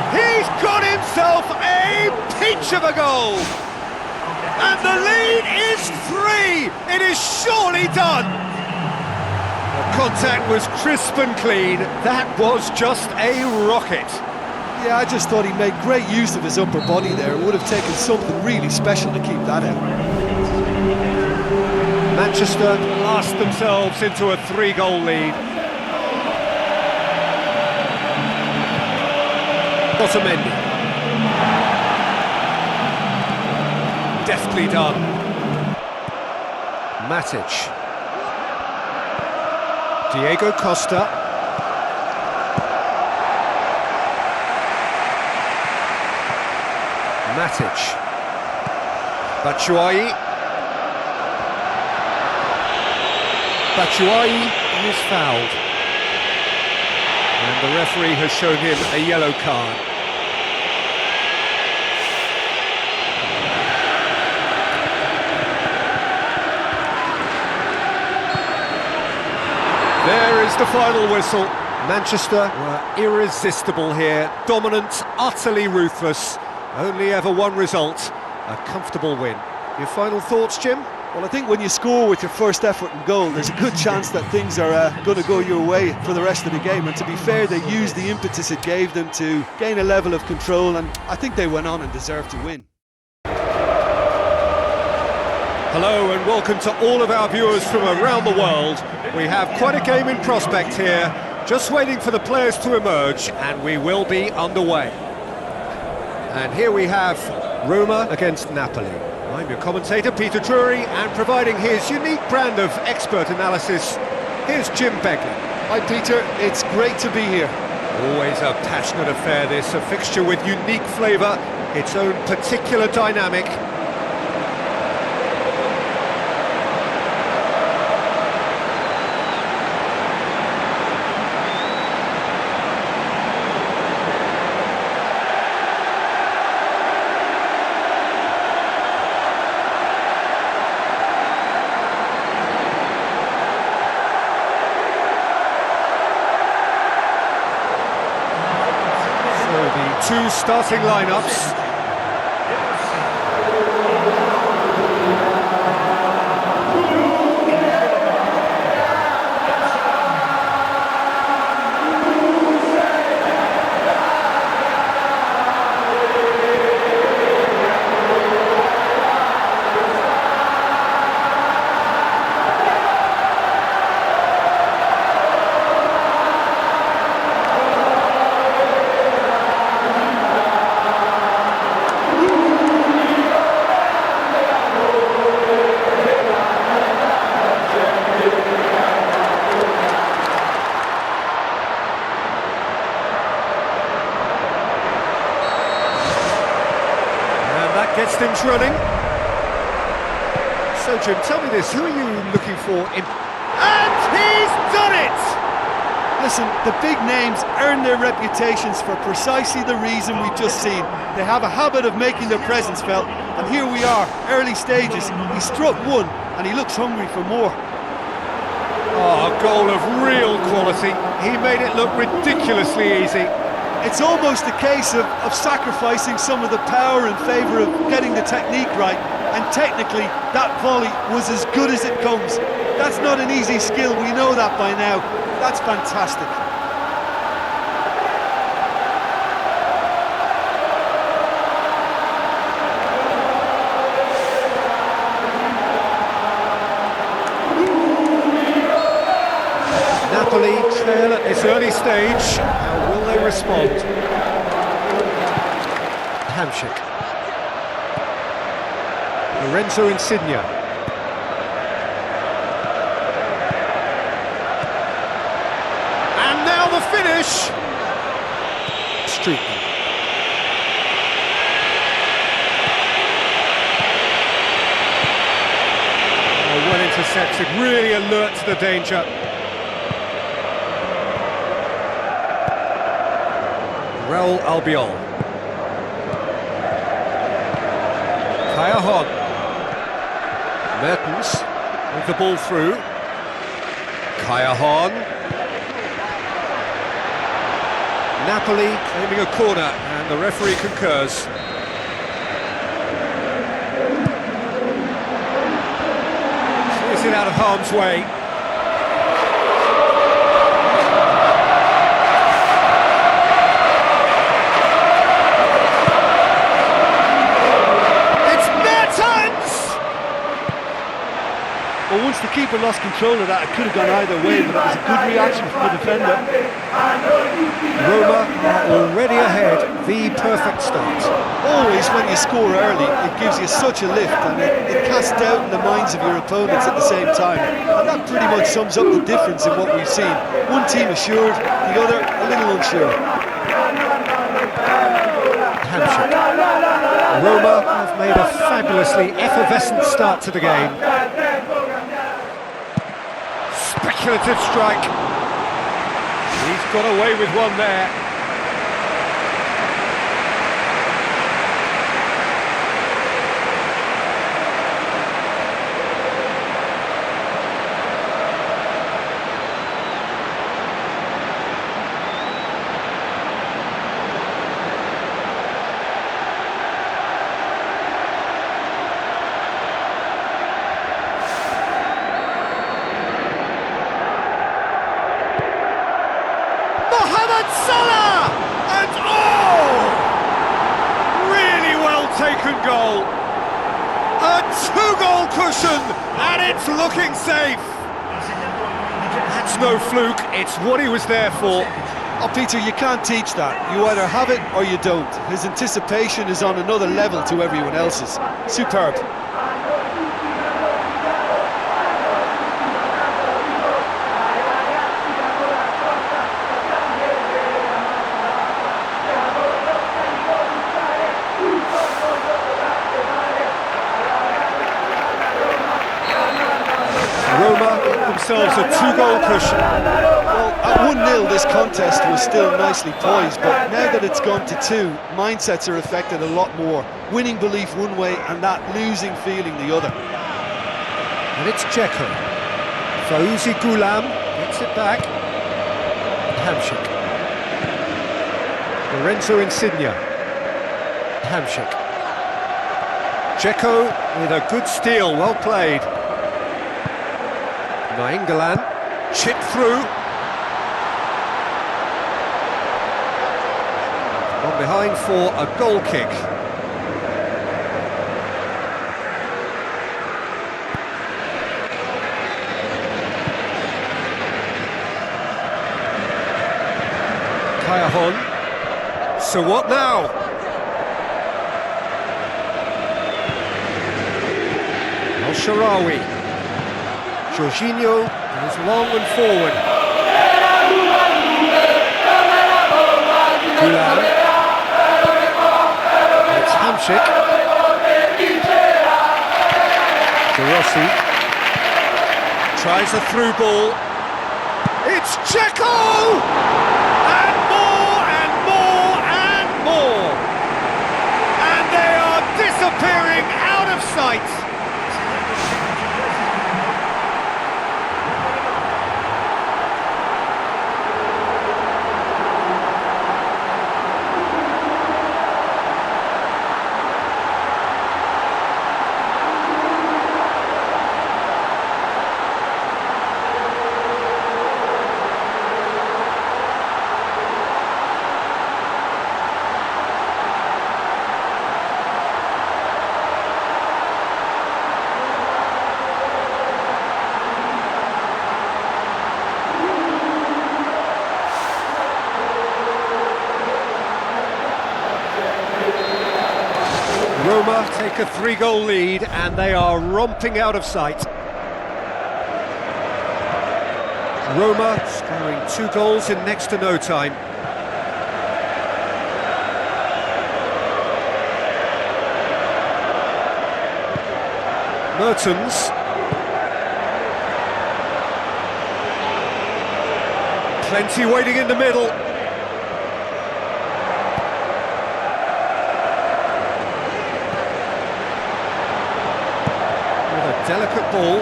He's got himself a peach of a goal! And the lead is 3! It is surely done! The contact was crisp and clean. That was just a rocket. Yeah, I just thought he made great use of his upper body there. It would have taken something really special to keep that out. Manchester blast themselves into a 3-goal lead. Otamendi. Deftly done. Matic. Diego Costa. Matic. Batshuayi. Batshuayi is fouled. And the referee has shown him a yellow card. There is the final whistle. Manchester were irresistible here, dominant, utterly ruthless. Only ever one result, a comfortable win. Your final thoughts, Jim? Well, I think when you score with your first effort and goal, there's a good chance that things are going to go your way for the rest of the game. And to be fair, they used the impetus it gave them to gain a level of control, and I think they went on and deserved to win. Hello and welcome to all of our viewers from around the world. We have quite a game in prospect here, just waiting for the players to emerge, and we will be underway. And here we have Roma against Napoli. I'm your commentator, Peter Drury, and providing his unique brand of expert analysis, here's Jim Begley. Hi Peter, it's great to be here. Always a passionate affair this, a fixture with unique flavour, its own particular dynamic. Two starting lineups. momentum's running. So, Jim, tell me this, who are you looking for in... And he's done it! Listen, the big names earn their reputations for precisely the reason we've just seen. They have a habit of making their presence felt, and here we are, early stages. He struck one, and he looks hungry for more. Oh, a goal of real quality. He made it look ridiculously easy. It's almost a case of sacrificing some of the power in favour of getting the technique right, and technically that volley was as good as it comes. That's not an easy skill, we know that by now. That's fantastic. Napoli trail at this early stage. How will they respond? Hamsik. Lorenzo Insigne. And now the finish. Street. Oh, well intercepted, really alert to the danger. Raul Albiol. Kaya Hogg. Mertens with the ball through. Kaya Hogg. Napoli claiming a corner, and the referee concurs. Clears it out of harm's way. Well, once the keeper lost control of that, it could have gone either way, but it was a good reaction from the defender. Roma are already ahead, the perfect start. Always when you score early, it gives you such a lift, and it casts doubt in the minds of your opponents at the same time. And that pretty much sums up the difference in what we've seen. One team assured, the other a little unsure. Hamsik. Roma have made a fabulously effervescent start to the game. Speculative strike. He's got away with one there. Salah! And oh! Really well taken goal. A two-goal cushion, and it's looking safe. That's no fluke, it's what he was there for. Oh, Peter, you can't teach that. You either have it or you don't. His anticipation is on another level to everyone else's. Superb. Roma themselves a two-goal cushion. Well, at 1-0 this contest was still nicely poised, but now that it's gone to 2, mindsets are affected a lot more. Winning belief one way and that losing feeling the other. And it's Dzeko. Fauzi Goulam gets it back. Hamsik. Lorenzo Insigne. Hamsik. Dzeko with a good steal, well played. Nainggolan, chip through. Gone behind for a goal kick. Kaya Hogg. So what now? El-Shaarawy. Jorginho goes long and forward. Goulam. It's Hamsik. Rossi tries a through ball. It's Dzeko! And more and more and more. And they are disappearing out of sight. Roma take a 3-goal lead and they are romping out of sight. Roma scoring 2 goals in next to no time. Mertens. Plenty waiting in the middle. Delicate ball.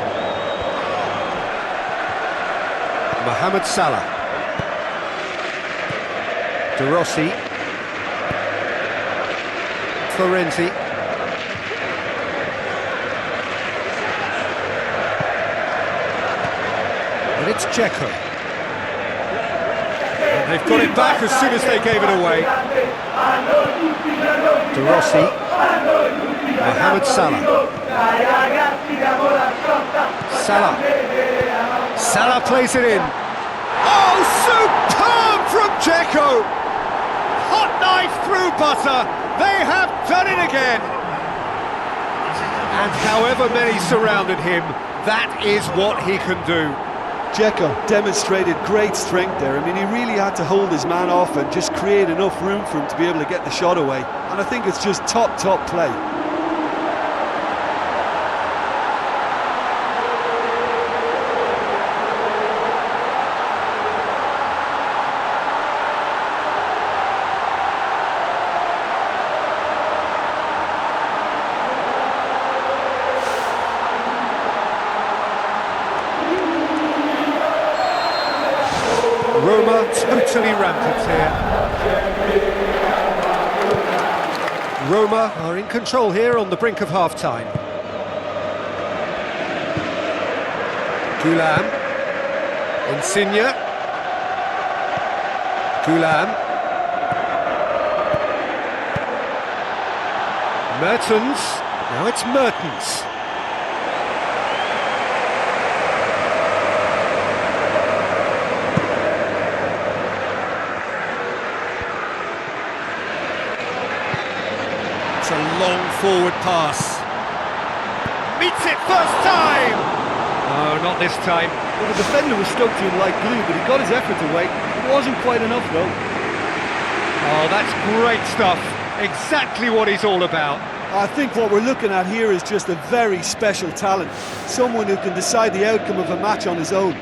Mohamed Salah. De Rossi. Florenzi. And it's Dzeko. And they've got it back as soon as they gave it away. De Rossi. Mohamed Salah. Salah plays it in. Oh, superb from Dzeko! Hot knife through butter. They have done it again. And however many surrounded him, that is what he can do. Dzeko demonstrated great strength there. I mean, he really had to hold his man off and just create enough room for him to be able to get the shot away. And I think it's just top play. Roma totally rampant here. Roma are in control here on the brink of half-time. Gulam. Insigne. Gulam. Mertens. Now it's Mertens. It's a long forward pass. Meets it first time! No, not this time. Well, the defender was stuck to him like glue, but he got his effort away. It wasn't quite enough, though. Oh, that's great stuff. Exactly what he's all about. I think what we're looking at here is just a very special talent. Someone who can decide the outcome of a match on his own. 5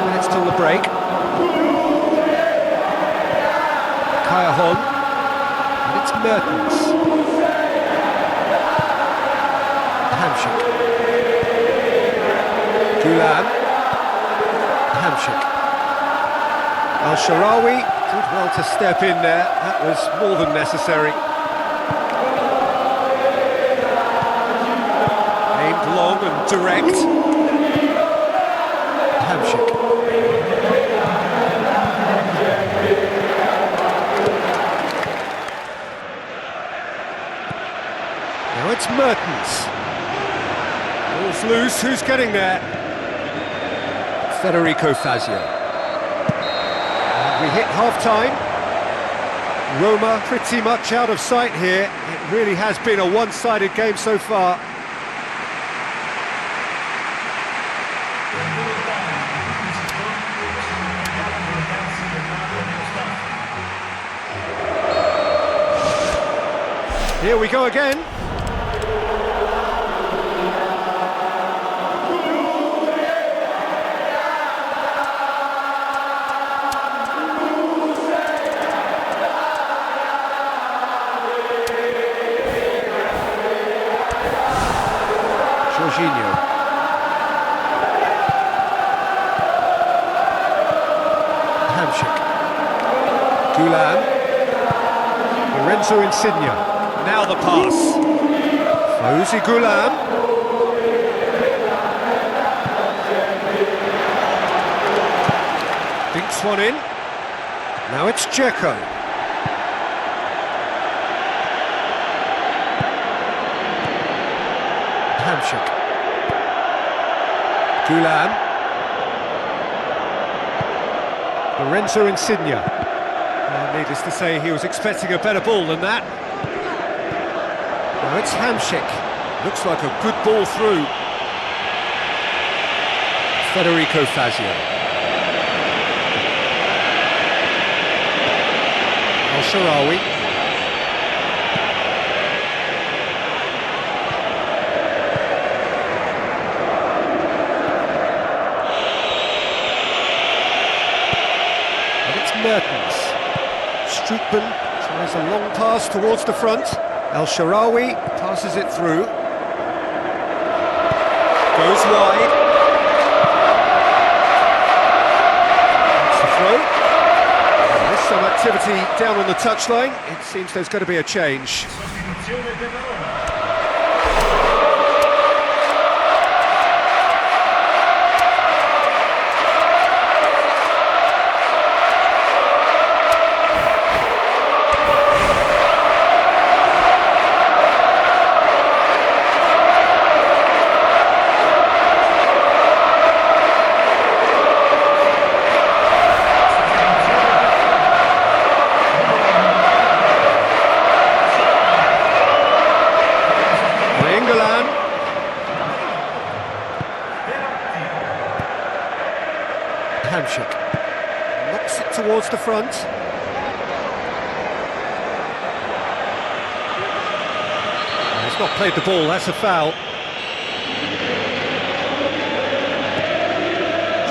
minutes till the break. Kayahon. And it's Mertens. Hamsik. Gulam. Hamsik. Al-Sharawi did well to step in there. That was more than necessary. Aimed long and direct. Hamsik. Now it's Mertens. Ball's loose, who's getting there? Federico Fazio. And we hit half-time. Roma pretty much out of sight here. It really has been a one-sided game so far. Here we go again. Jorginho. Hamsik. Gulam. Lorenzo Insigne. Now the pass. Fawzi Gulam. Dinks one in. Now it's Dzeko. Hamsik. Gulam. Lorenzo Insigne. Needless to say, he was expecting a better ball than that. Now it's Hamsik. Looks like a good ball through. Federico Fazio. Al-Sharawi. And it's Mertens. Strootman tries a long pass towards the front. Al-Sharawi passes it through. Goes wide. That's the throw. There's some activity down on the touchline. It seems there's going to be a change. Hamsik knocks it towards the front. He's not played the ball, that's a foul.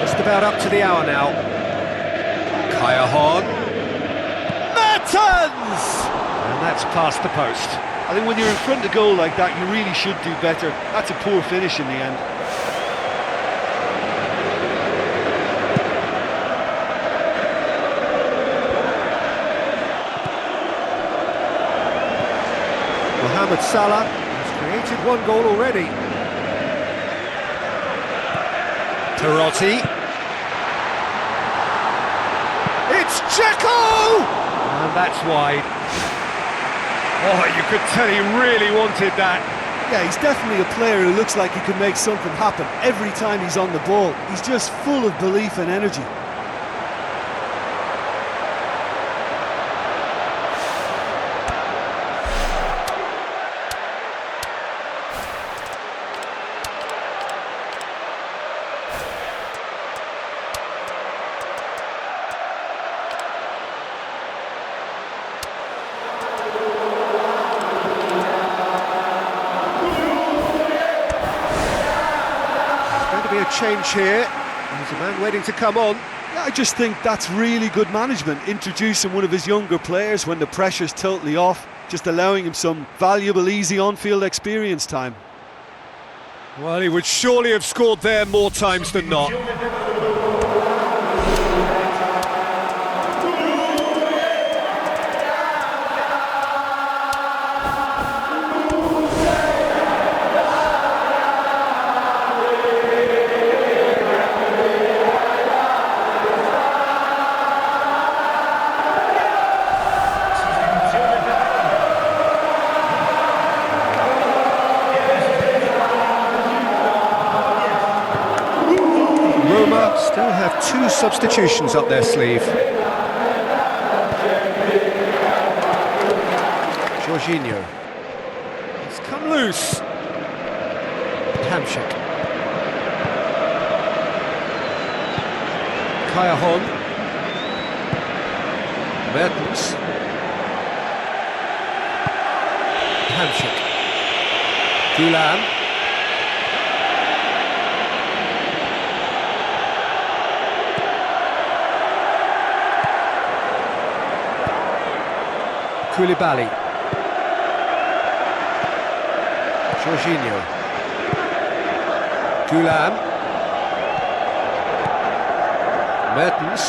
Just about up to the hour now. Kaya Horn. Mertens! And that's past the post. I think when you're in front of goal like that, you really should do better. That's a poor finish in the end. Mohamed Salah has created one goal already. Perotti. It's Dzeko! And that's wide. Oh, you could tell he really wanted that. Yeah, he's definitely a player who looks like he could make something happen every time he's on the ball. He's just full of belief and energy. Be a change here. There's a man waiting to come on. Yeah, I just think that's really good management, introducing one of his younger players when the pressure's totally off, just allowing him some valuable, easy on-field experience time. Well, he would surely have scored there more times than not. Still have two substitutions up their sleeve. Jorginho. It's come loose. Hamsik. Kaya Horn. Mertens. Hamsik. Gulam. Koulibaly. Jorginho. Gulam. Mertens.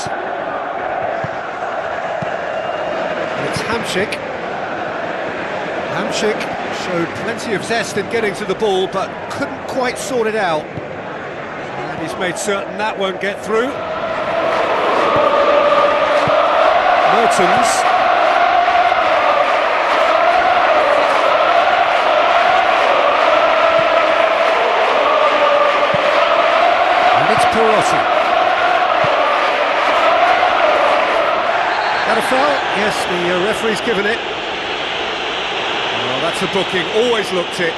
And it's Hamsik. Hamsik showed plenty of zest in getting to the ball, but couldn't quite sort it out. And he's made certain that won't get through. Mertens. Perotti. That a foul? Yes, the referee's given it. Well, that's a booking, always looked it.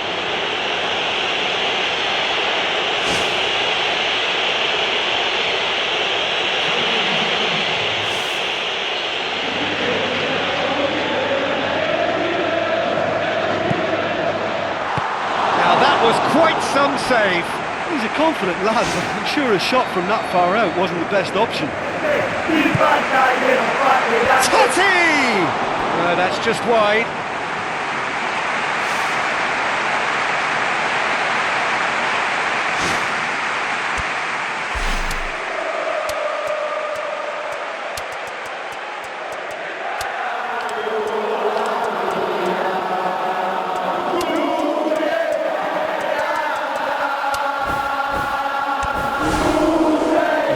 Now that was quite some save. He's a confident lad, but I'm sure a shot from that far out wasn't the best option. Totti! That's just wide.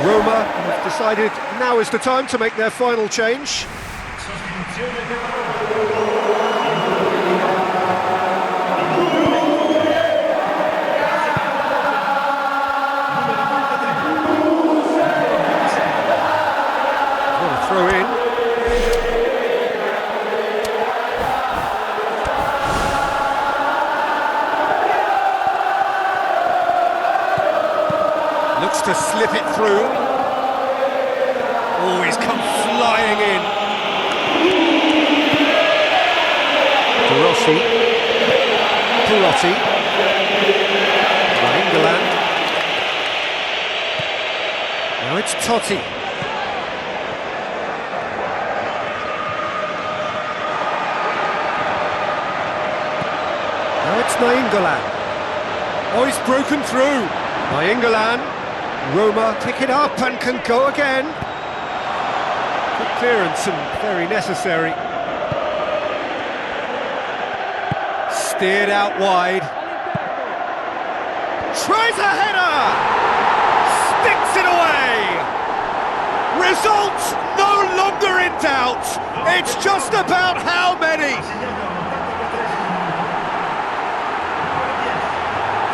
Roma have decided now is the time to make their final change. What a throw in. Looks to slip it through. Oh, he's come flying in. Perotti. England. Now it's Totti. Now it's Nainggolan. Oh, he's broken through. Nainggolan. Roma pick it up and can go again. Good clearance and very necessary. Steered out wide. Tries a header! Sticks it away! Result no longer in doubt. It's just about how many.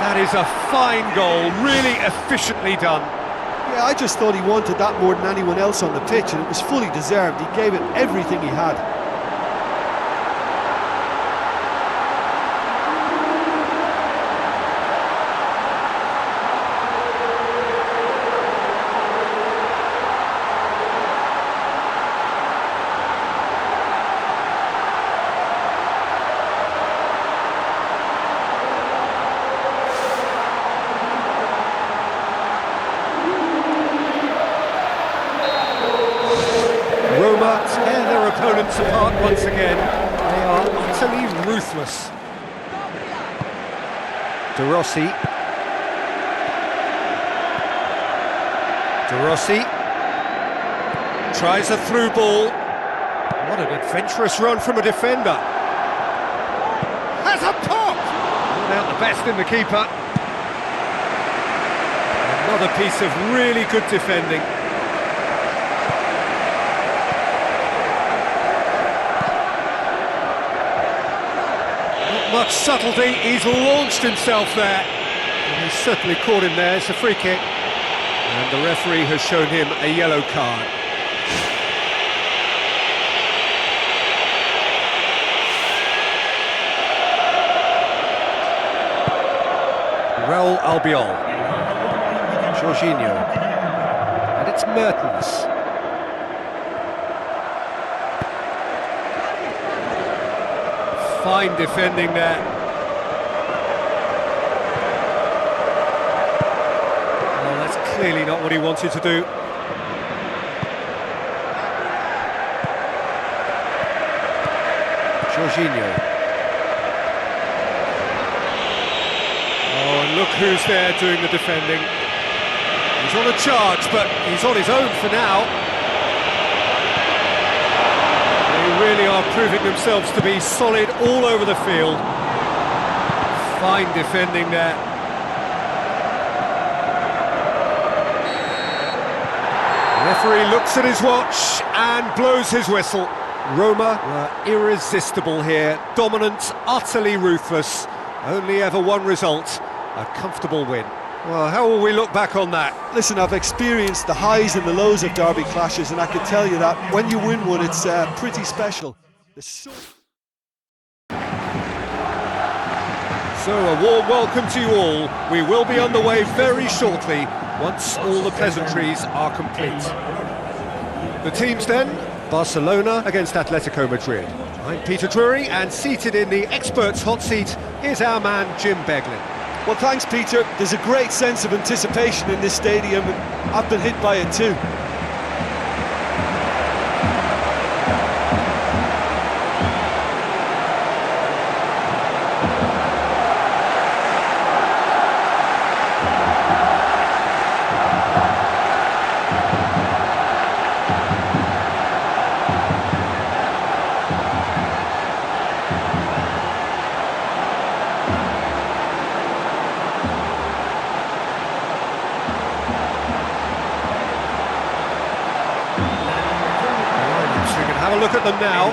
That is a fine goal, really efficiently done. Yeah, I just thought he wanted that more than anyone else on the pitch, and it was fully deserved. He gave it everything he had. Tear their opponents apart once again. They are utterly ruthless. De Rossi. Tries a through ball. What an adventurous run from a defender. Has a pop! Not out the best in the keeper. Another piece of really good defending. Much subtlety, he's launched himself there. And he's certainly caught him there. It's a free kick. And the referee has shown him a yellow card. Raul Albiol. Jorginho. And it's Mertens. Fine defending there. Well, that's clearly not what he wanted to do. Jorginho. Oh, and look who's there doing the defending. He's on a charge, but he's on his own for now. They really are proving themselves to be solid all over the field. Fine defending there. The referee looks at his watch and blows his whistle. Roma were irresistible here, dominant, utterly ruthless. Only ever one result, a comfortable win. Well, how will we look back on that? Listen, I've experienced the highs and the lows of derby clashes, and I can tell you that when you win one, it's pretty special. So a warm welcome to you all. We will be on the way very shortly, once all the pleasantries are complete. The teams then, Barcelona against Atletico Madrid. I'm Peter Drury, and seated in the experts' hot seat is our man Jim Beglin. well, thanks, Peter. There's a great sense of anticipation in this stadium, and I've been hit by it too. Have a look at them now.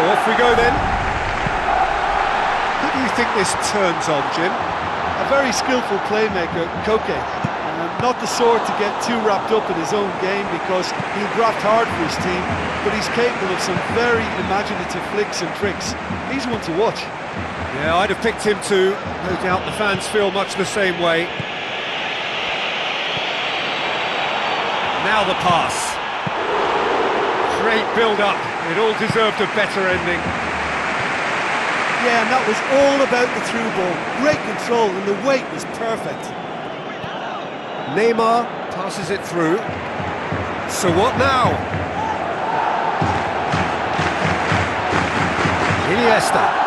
Off we go then. Who do you think this turns on, Jim? A very skillful playmaker, Koke. Not the sort to get too wrapped up in his own game, because he'll graft hard for his team, but he's capable of some very imaginative flicks and tricks. He's one to watch. Yeah, I'd have picked him too. No doubt the fans feel much the same way. Now the pass. Great build-up. It all deserved a better ending. Yeah, and that was all about the through ball. Great control, and the weight was perfect. Neymar passes it through. So what now? Iniesta.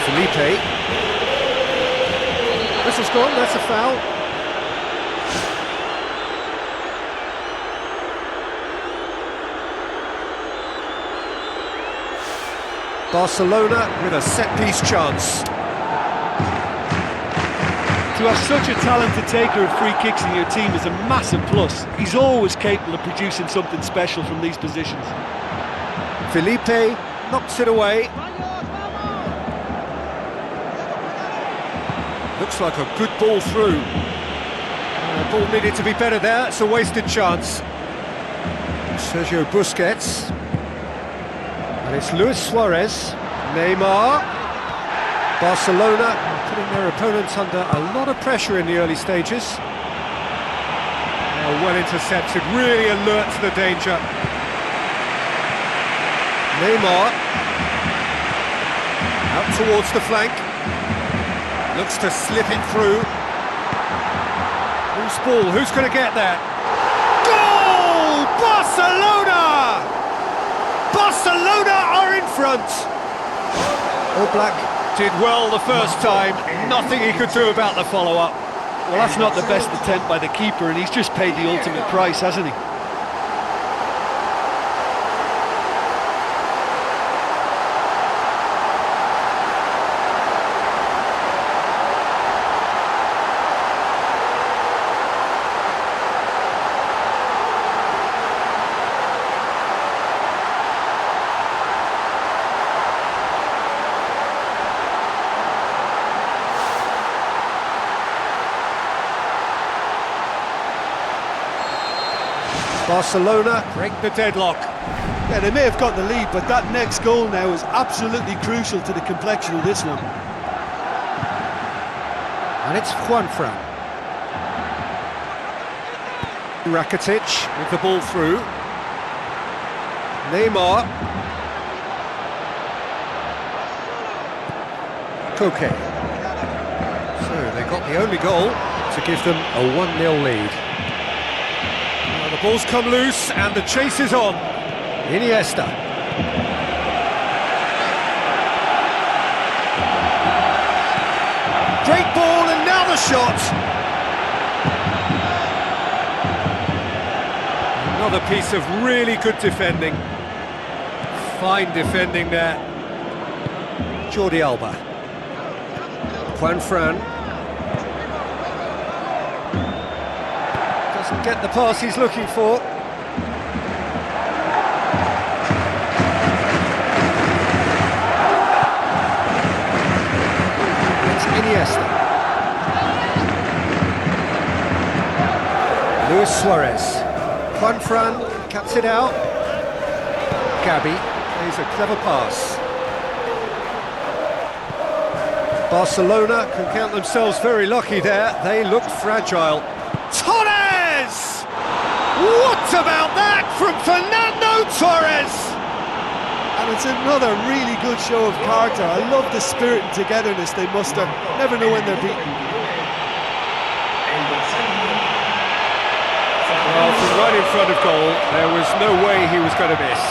Felipe. Whistle's gone, that's a foul. Barcelona with a set-piece chance. To have such a talented taker of free kicks in your team is a massive plus. He's always capable of producing something special from these positions. Felipe knocks it away. Looks like a good ball through. The ball needed to be better there, it's a wasted chance. Sergio Busquets. And it's Luis Suarez. Neymar. Barcelona putting their opponents under a lot of pressure in the early stages. Well intercepted, really alert to the danger. Neymar. Out towards the flank. Looks to slip it through. Loose ball, who's going to get there? Goal! Barcelona! Barcelona are in front! All Black did well the first time, nothing he could do about the follow-up. Well, that's not the best attempt by the keeper, and he's just paid the ultimate price, hasn't he? Barcelona break the deadlock. Yeah, they may have got the lead, but that next goal now is absolutely crucial to the complexion of this one. And it's Juanfran. Rakitic with the ball through. Neymar. Koke. So they got the only goal to give them a 1-0 lead. Now the ball's come loose and the chase is on. Iniesta. Great ball and now the shot. Another piece of really good defending. Fine defending there. Jordi Alba. Juanfran. Doesn't get the pass he's looking for. It's Iniesta. Luis Suarez. Juanfran cuts it out. Gabi plays a clever pass. Barcelona can count themselves very lucky there. They looked fragile. Torres! What about that from Fernando Torres? And it's another really good show of character. I love the spirit and togetherness they muster. Never know when they're beaten. Well, from right in front of goal, there was no way he was going to miss.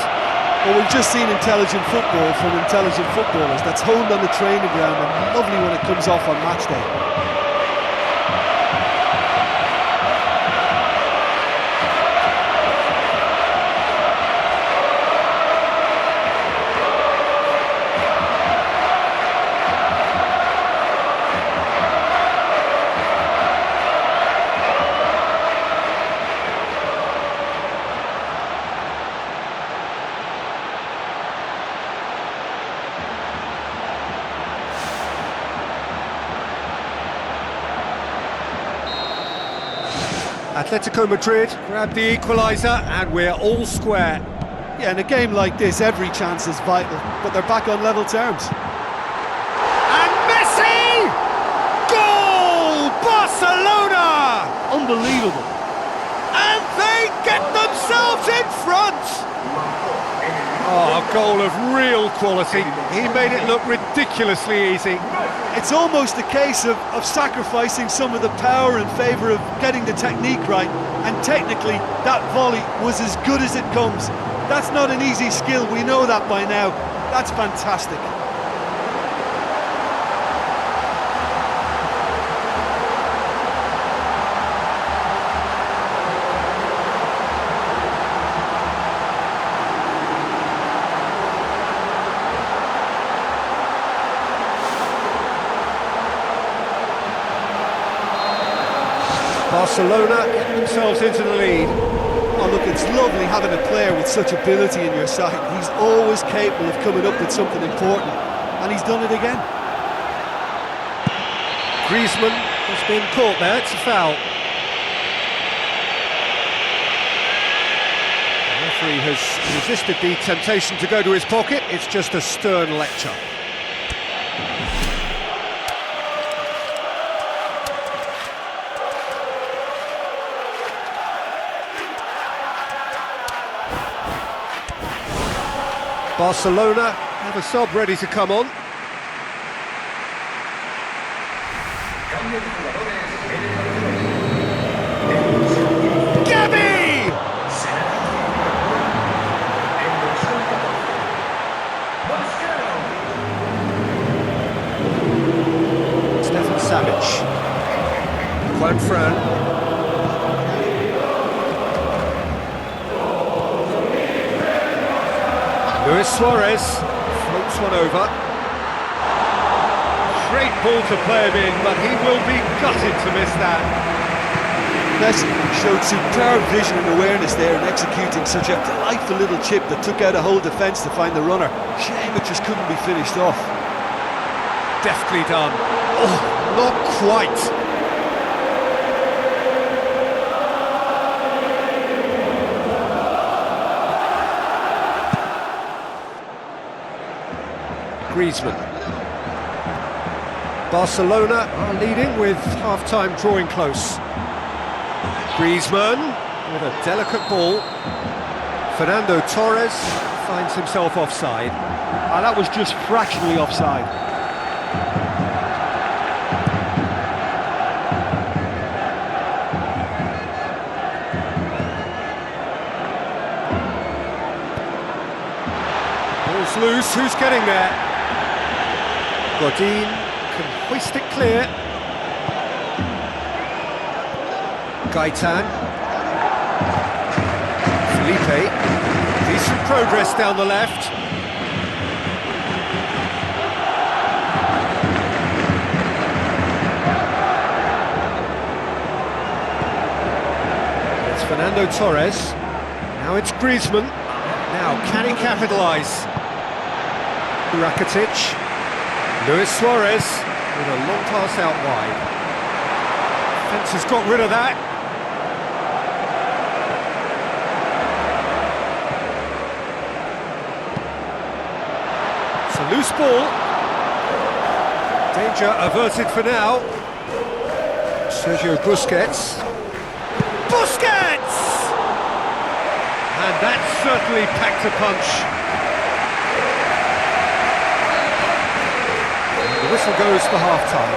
Well, we've just seen intelligent football from intelligent footballers. That's honed on the training ground and lovely when it comes off on match day. Atletico Madrid grab the equaliser and we're all square. Yeah, in a game like this, every chance is vital, but they're back on level terms. And Messi! Goal! Barcelona! Unbelievable. And they get themselves in front! Oh, a goal of real quality. He made it look ridiculously easy. It's almost a case of sacrificing some of the power in favour of getting the technique right, and technically that volley was as good as it comes. That's not an easy skill, we know that by now. That's fantastic. Barcelona get themselves into the lead. Oh look, it's lovely having a player with such ability in your side. He's always capable of coming up with something important, and he's done it again. Griezmann has been caught there, it's a foul. The referee has resisted the temptation to go to his pocket, it's just a stern lecture. Barcelona have a sub ready to come on. Gabi! Juan Fran. Luis Suarez floats one over. Great ball to play him in, but he will be gutted to miss that. Messi showed superb vision and awareness there in executing such a delightful little chip that took out a whole defence to find the runner. Shame it just couldn't be finished off. Deftly done. Oh, not quite. Griezmann. Barcelona are leading with half-time drawing close. Griezmann with a delicate ball. Fernando Torres finds himself offside. That was just fractionally offside. Ball's loose, who's getting there? Godin can hoist it clear. Gaitan. Felipe. Decent progress down the left. It's Fernando Torres. Now it's Griezmann. Now, can he capitalise? Rakitic. Luis Suarez with a long pass out wide. Defence has got rid of that. It's a loose ball. Danger averted for now. Sergio Busquets. Busquets! And that certainly packed a punch. The whistle goes for half-time.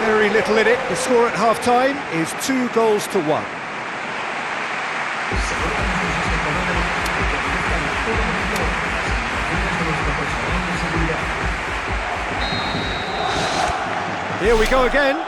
Very little in it. The score at half-time is 2-1. Here we go again.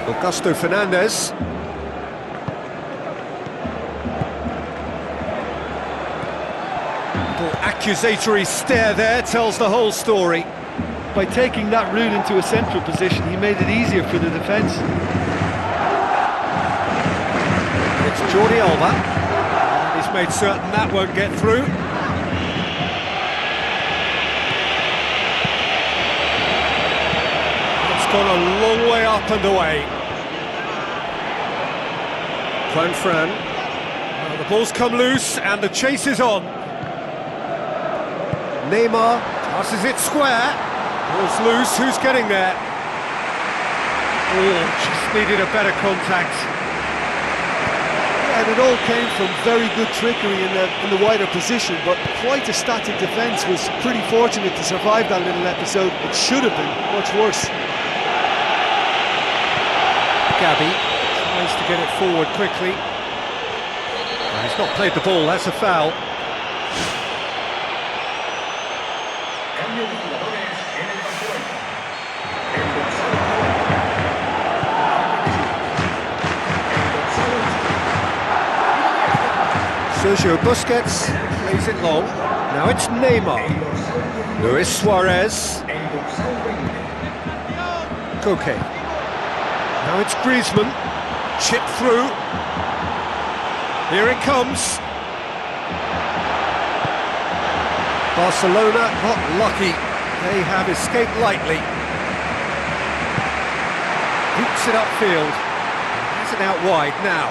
Augusto Fernandez. Little accusatory stare there tells the whole story. By taking that route into a central position, he made it easier for the defence. It's Jordi Alba. And he's made certain that won't get through. It's gone a long way up and away. Juan Fran. Well, the ball's come loose and the chase is on. Neymar passes it square. Ball's loose, who's getting there? Oh, just needed a better contact. And it all came from very good trickery in the wider position, but quite a static defence. Was pretty fortunate to survive that little episode. It should have been much worse. Gabby tries to get it forward quickly. He's not played the ball, that's a foul. Sergio Busquets plays it long. Now it's Neymar. Luis Suarez. Koke. Now it's Griezmann. Chip through. Here it comes. Barcelona not lucky. They have escaped lightly. Hoops it upfield. Has it out wide now.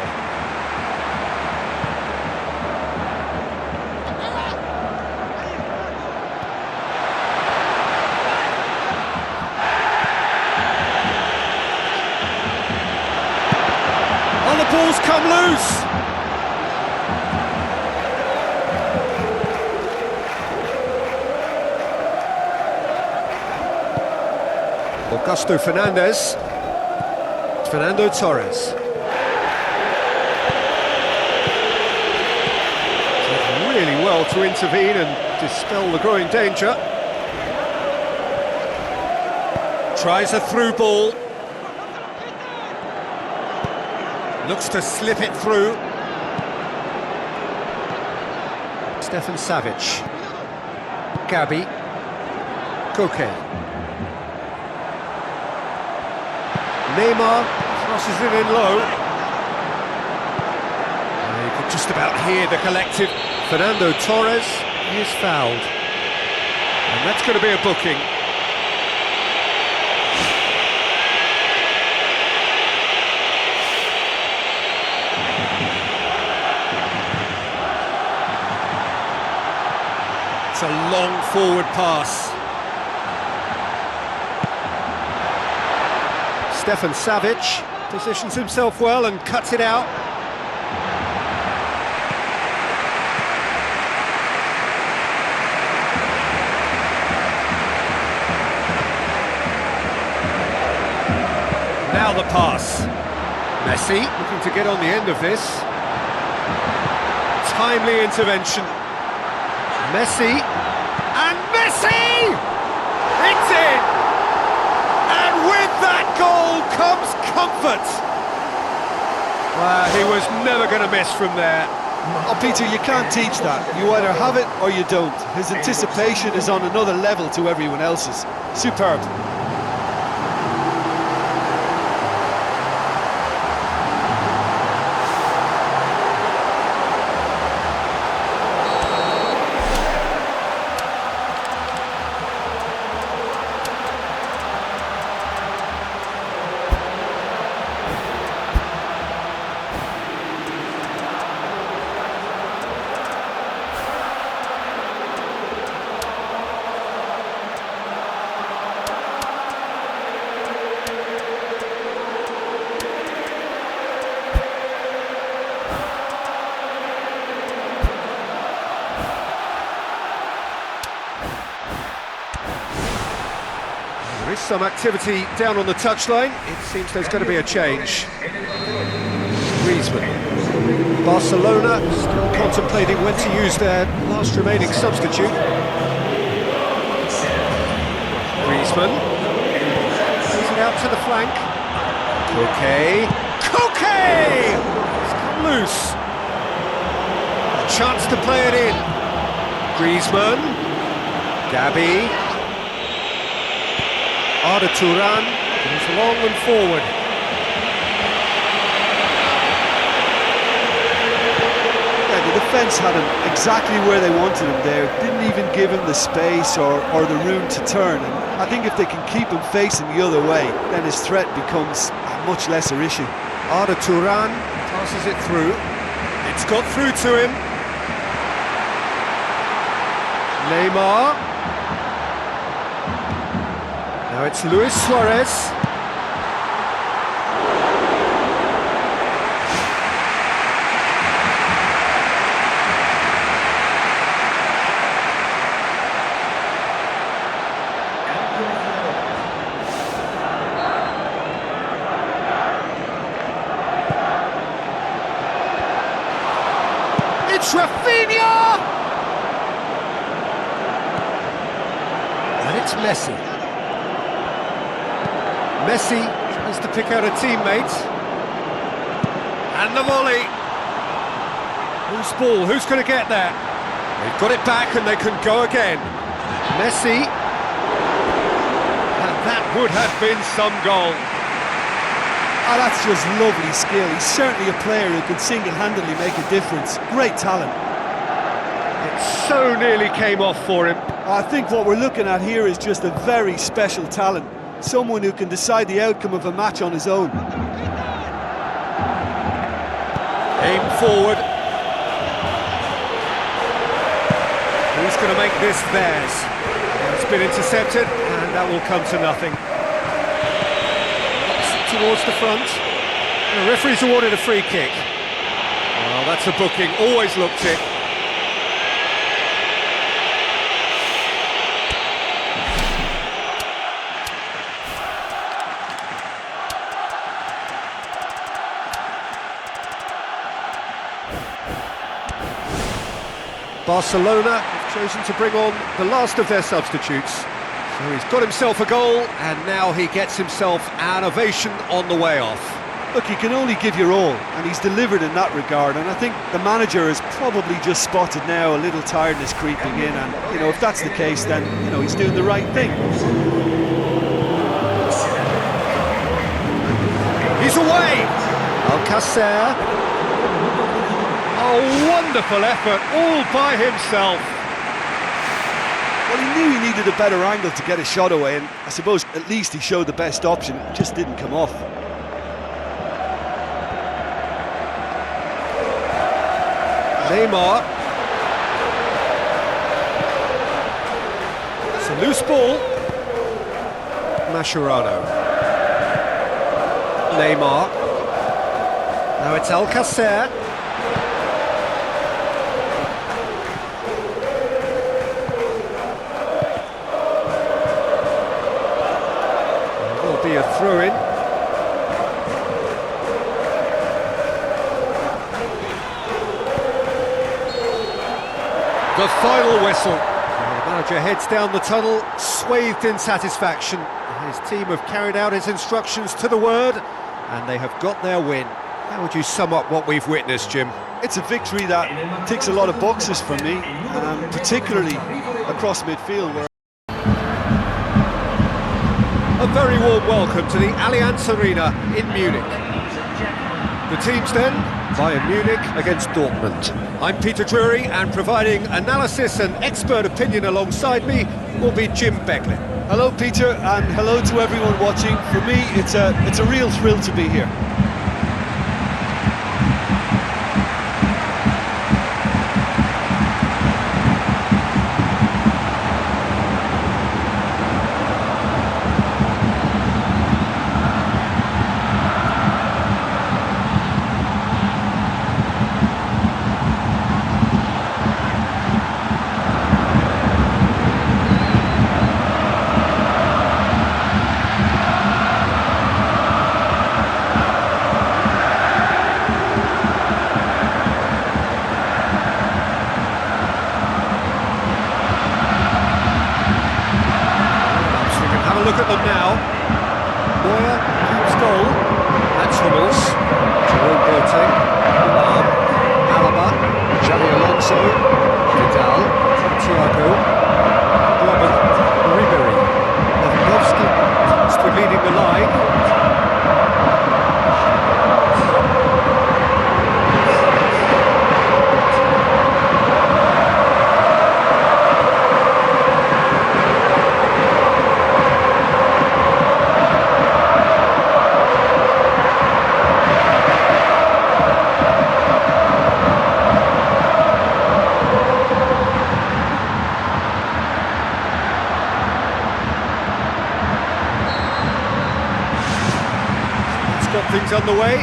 Oh, the ball's come loose! Augusto Fernandez. Fernando Torres. Did really well to intervene and dispel the growing danger. Tries a through ball. Looks to slip it through. Stefan Savic. Gabi. Koke. Neymar crosses it in low. You could just about hear the collective. Fernando Torres is fouled. And that's going to be a booking. It's a long forward pass. Stefan Savic positions himself well and cuts it out. Now the pass. Messi looking to get on the end of this. Timely intervention. Messi, and Messi! It's in! And with that goal comes comfort. Well, he was never going to miss from there. Oh, Peter, you can't teach that. You either have it or you don't. His anticipation is on another level to everyone else's. Superb. There is some activity down on the touchline. It seems there's going to be a change. Griezmann. Barcelona still contemplating when to use their last remaining substitute. Griezmann. Plays it out to the flank. Koke. Koke! It's come loose. A chance to play it in. Griezmann. Gabi. Arda Turan goes long and forward. Yeah, the defence had him exactly where they wanted him there. Didn't even give him the space or the room to turn. And I think if they can keep him facing the other way, then his threat becomes a much lesser issue. Arda Turan passes it through. It's got through to him. Neymar. Now it's Luis Suarez. It's Rafinha! And it's Messi. Messi tries to pick out a teammate. And the volley. Whose ball? Who's going to get that? They've got it back and they can go again. Messi. And that would have been some goal. Oh, that's just lovely skill. He's certainly a player who can single-handedly make a difference. Great talent. It so nearly came off for him. I think what we're looking at here is just a very special talent. Someone who can decide the outcome of a match on his own. Aim forward. Who's going to make this theirs? It's been intercepted, and that will come to nothing. Towards the front. And the referee's awarded a free kick. Well, that's a booking. Always looked it. Barcelona have chosen to bring on the last of their substitutes. So he's got himself a goal, and now he gets himself an ovation on the way off. Look, you can only give your all, and he's delivered in that regard, and I think the manager has probably just spotted now a little tiredness creeping in, and, you know, if that's the case, then, you know, he's doing the right thing. He's away! Alcacer. Oh, wonderful effort, all by himself. Well, he knew he needed a better angle to get a shot away, and I suppose at least he showed the best option. It just didn't come off. Neymar. It's a loose ball. Mascherano. Neymar. Now it's Alcacer. Be a throw-in. The final whistle. The manager heads down the tunnel, swathed in satisfaction. His team have carried out his instructions to the word, and they have got their win. How would you sum up what we've witnessed, Jim? It's a victory that ticks a lot of boxes for me, particularly across midfield, where A very warm welcome to the Allianz Arena in Munich. The teams then, Bayern Munich against Dortmund. I'm Peter Drury, and providing analysis and expert opinion alongside me will be Jim Beglin. Hello, Peter, and hello to everyone watching. For me, it's a real thrill to be here. Look at them now. Neuer keeps goal. That's Hummels. Jerome Boateng. Alarm. Alaba. Xavi Alonso. Vidal. Thiago. Robin. Ribery. Lewandowski. Still leading the line. Got things underway.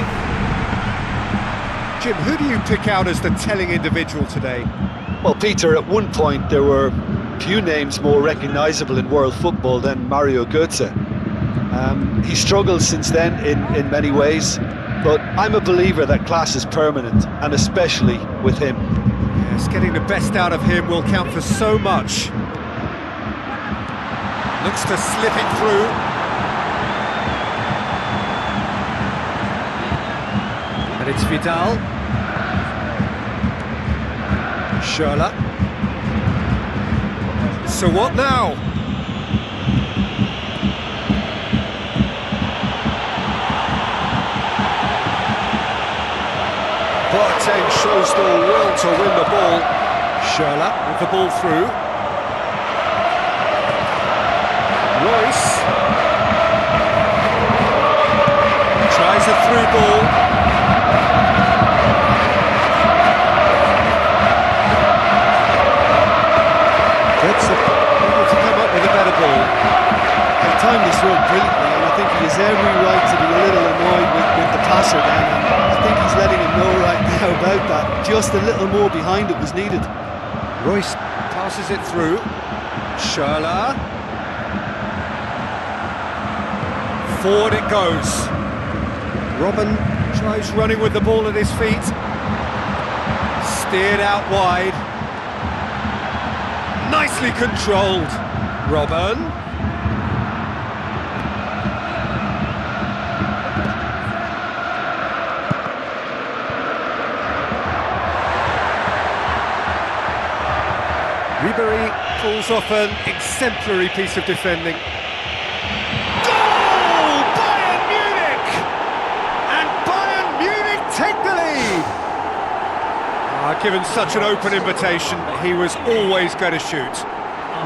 Jim, who do you pick out as the telling individual today? Well, Peter, at one point there were few names more recognisable in world football than Mario Götze. He struggled since then in many ways, but I'm a believer that class is permanent, and especially with him. Yes, getting the best out of him will count for so much. Looks to slip it through. And it's Vidal. Schürrle. So what now? Boateng shows the will to win the ball. Schürrle with the ball through. Royce tries a through ball. about that. Just a little more behind it was needed. Royce passes it through. Schürrle. Forward it goes. Robben tries running with the ball at his feet. Steered out wide. Nicely controlled. Robben. Ribery pulls off an exemplary piece of defending. Goal! Bayern Munich! And Bayern Munich take the lead! Given such an open invitation, he was always going to shoot.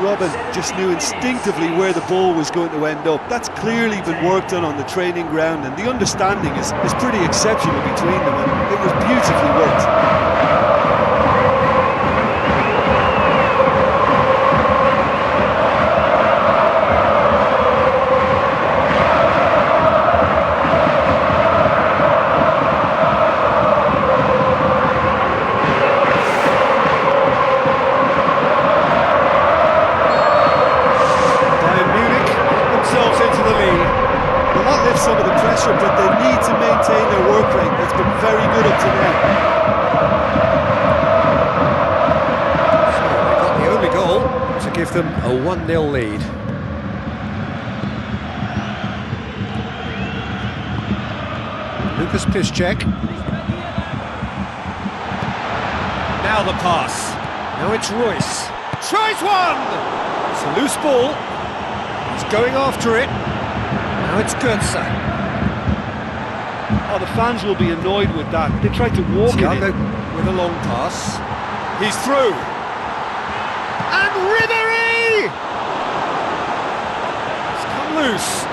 Robben just knew instinctively where the ball was going to end up. That's clearly been worked on the training ground, and the understanding is pretty exceptional between them, and it was beautifully worked. Some of the pressure, but they need to maintain their work rate. It's been very good up to now. So they got the only goal to give them a 1-0 lead. Lucas Piszczek. Now the pass. Now it's Royce. Tries one! It's a loose ball. He's going after it. Now it's Götze. Oh, the fans will be annoyed with that. They tried to walk Thiago it in. with a long pass. He's through. And Ribery! It's come loose.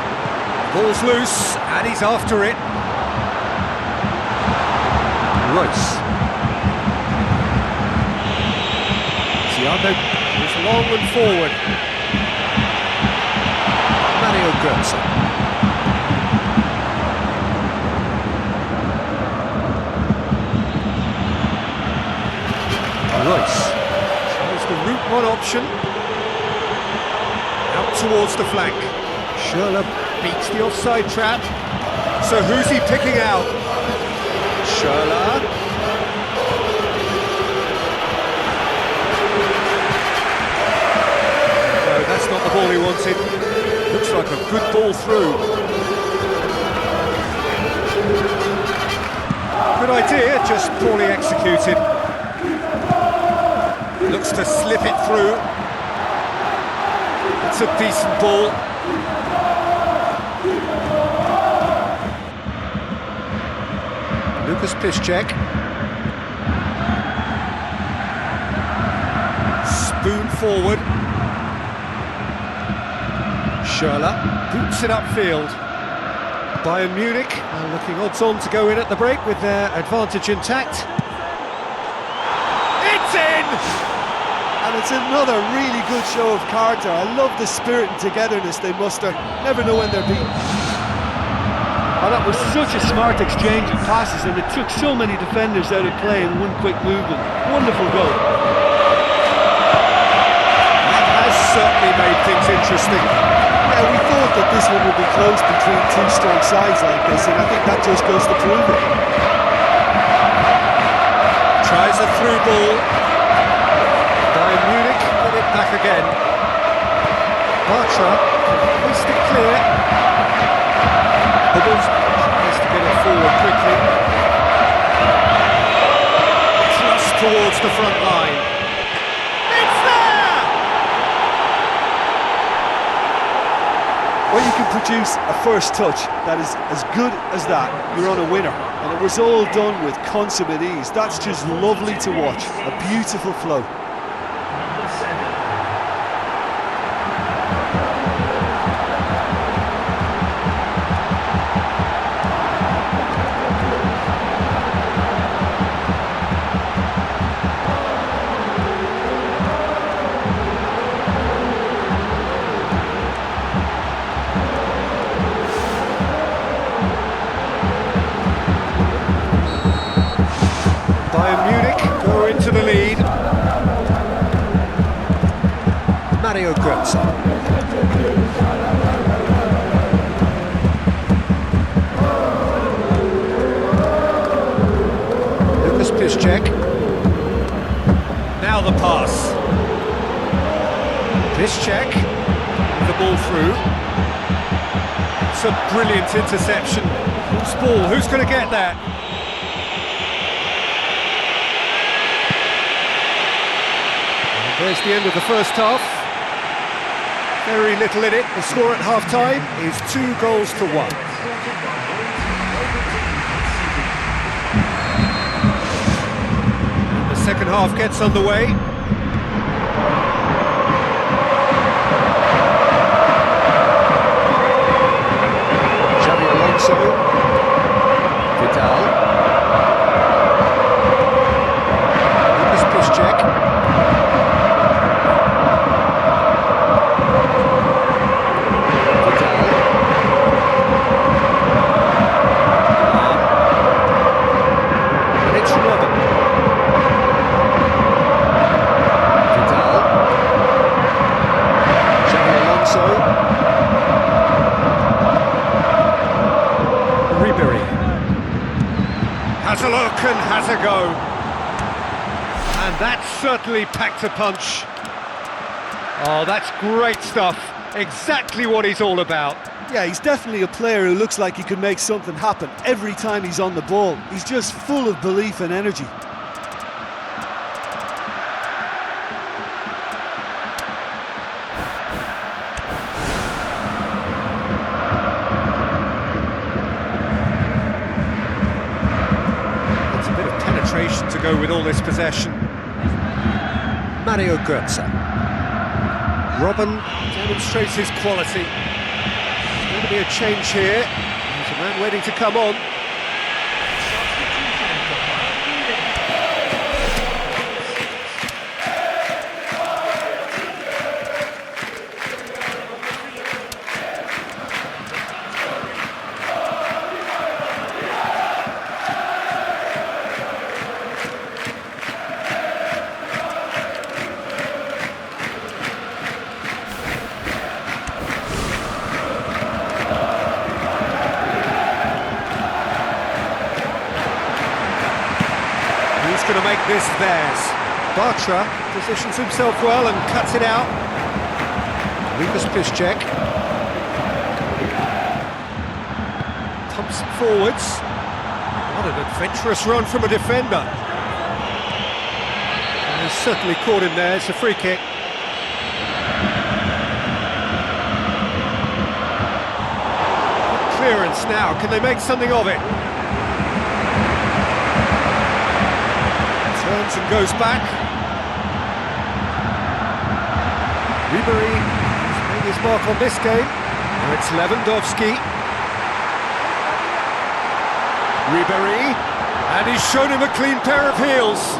Ball's loose, and he's after it. Royce. Thiago is long and forward. Mario Götze. Royce tries the route one option. Out towards the flank. Schürrle beats the offside trap. So who's he picking out? Schürrle. No, that's not the ball he wanted. Looks like a good ball through. Good idea, just poorly executed. Looks to slip it through. It's a decent ball. Lucas Piszczek. Spoon forward. Schürrle boots it upfield. Bayern Munich are looking odds on to go in at the break with their advantage intact. It's in! And it's another really good show of character. I love the spirit and togetherness they muster. Never know when they're beaten. Oh, that was such a smart exchange of passes, and it took so many defenders out of play in one quick movement. Wonderful goal. That has certainly made things interesting. Yeah, we thought that this one would be close between two strong sides like this, and I think that just goes to prove it. Tries a through ball. Bayern Munich get it back again. Bartra hoist it clear. Hubbard tries to get it forward quickly. Thrust towards the front line. It's there! When you can produce a first touch that is as good as that, you're on a winner. And it was all done with consummate ease. That's just lovely to watch. A beautiful flow. Bayern Munich go into the lead. Mario Götze. Piszczek. Now the pass. Piszczek, the ball through. It's a brilliant interception. Loose ball, who's going to get that? And there's the end of the first half. Very little in it. The score at half-time is 2-1. Second half gets underway. Xabi Alonso. Vidal. Lucas Piszczek. Vidal. And it's Robin. Has a look and has a go. And that certainly packed a punch. Oh, that's great stuff. Exactly what he's all about. Yeah, he's definitely a player who looks like he could make something happen every time he's on the ball. He's just full of belief and energy. To go with all this possession. Mario Götze. Robin demonstrates his quality. There's going to be a change here. There's a man waiting to come on. Going to make this theirs. Bartra positions himself well and cuts it out. Lucas Piszczek pumps it forwards. What an adventurous run from a defender. And he's certainly caught him there. It's a free kick. Good clearance now. Can they make something of it? Turns and goes back. Ribery has made his mark on this game. Now it's Lewandowski. Ribery, and he's shown him a clean pair of heels.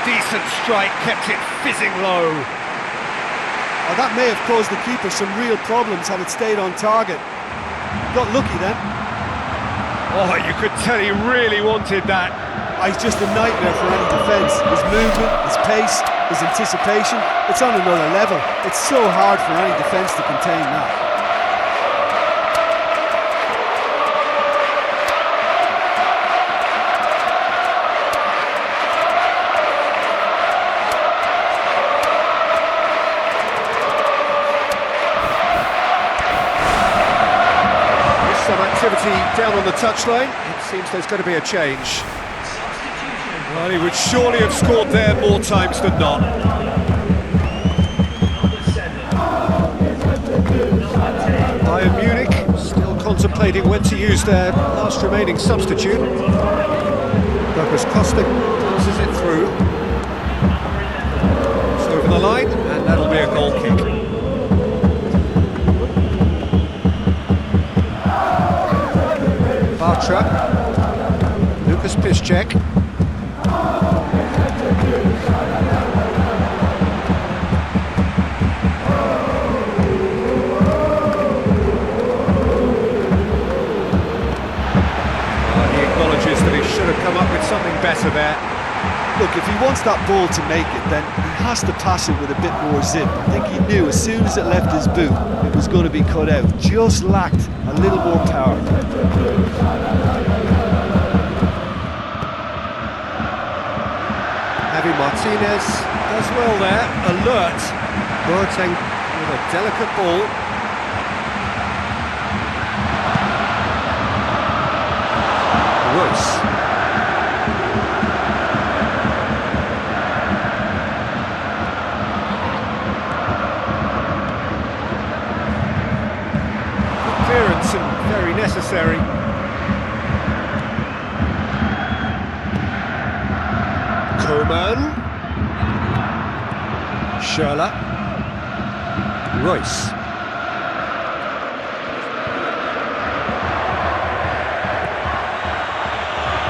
Decent strike, kept it fizzing low. Oh, that may have caused the keeper some real problems had it stayed on target. Got lucky then. Oh, you could tell he really wanted that. He's just a nightmare for any defence. His movement, his pace, his anticipation, it's on another level. It's so hard for any defence to contain that. There's some activity down on the touchline. It seems there's going to be a change. Well, he would surely have scored there more times than not. Bayern Munich still contemplating when to use their last remaining substitute. Douglas Costa passes it through. It's over the line, and that'll be a goal kick. Bartra. Lucas Piszczek. acknowledges that he should have come up with something better there. Look, if he wants that ball to make it, then he has to pass it with a bit more zip. I think he knew as soon as it left his boot, it was going to be cut out. Just lacked a little more power. Javi Martinez does well there, alert. Boateng with a delicate ball. Royce. Good clearance and very necessary. Coman. Schürrle. Royce.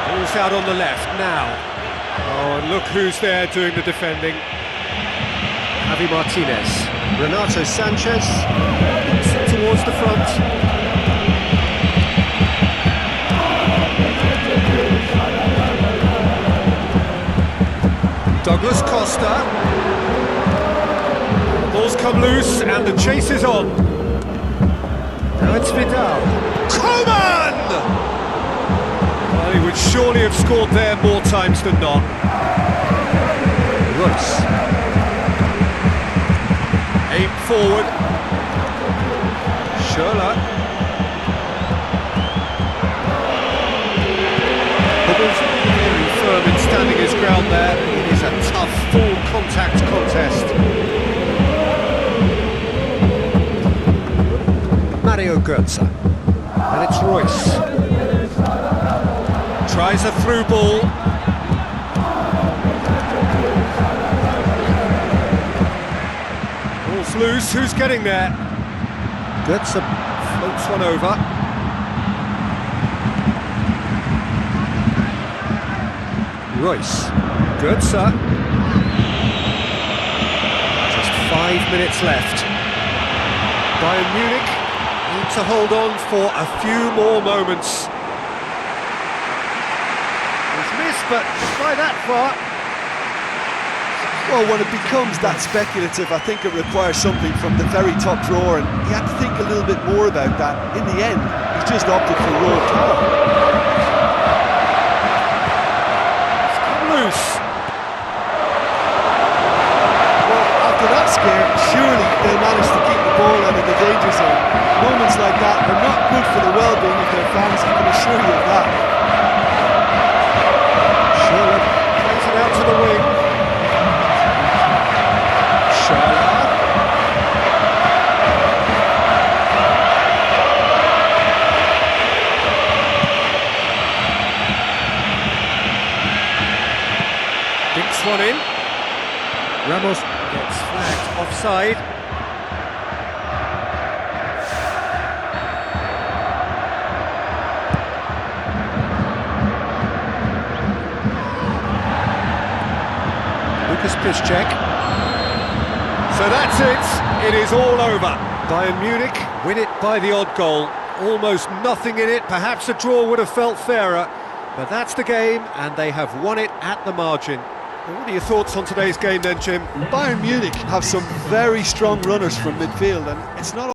Ball's out on the left now. Oh, and look who's there doing the defending. Javi Martinez. Renato Sanchez towards the front. Douglas Costa. The ball's come loose and the chase is on. Now it's Vidal. Coman! Well, he would surely have scored there more times than not. Royce. Aim forward. Schürrle. Very firm in standing his ground there. It is a tough, full contact contest. Mario Götze. And it's Royce. Tries a through ball. Ball's loose, who's getting there? Götze floats one over. Royce. Götze. Just 5 minutes left. Bayern Munich need to hold on for a few more moments. Missed, but by that far. Well, when it becomes that speculative, I think it requires something from the very top drawer, and he had to think a little bit more about that. In the end, he just opted for raw power. It's come loose. Well, after that scare, surely they managed to keep the ball out of the danger zone. Moments like that are not good for the well-being of their fans, I can assure you of that. Schürrle plays it out to the wing. Schürrle. Dinks one in. Ramos gets flagged offside. Piszczek. So that's it, it is all over. Bayern Munich win it by the odd goal. Almost nothing in it, perhaps a draw would have felt fairer, but that's the game and they have won it at the margin. Well, what are your thoughts on today's game then, Jim? Bayern Munich have some very strong runners from midfield, and it's not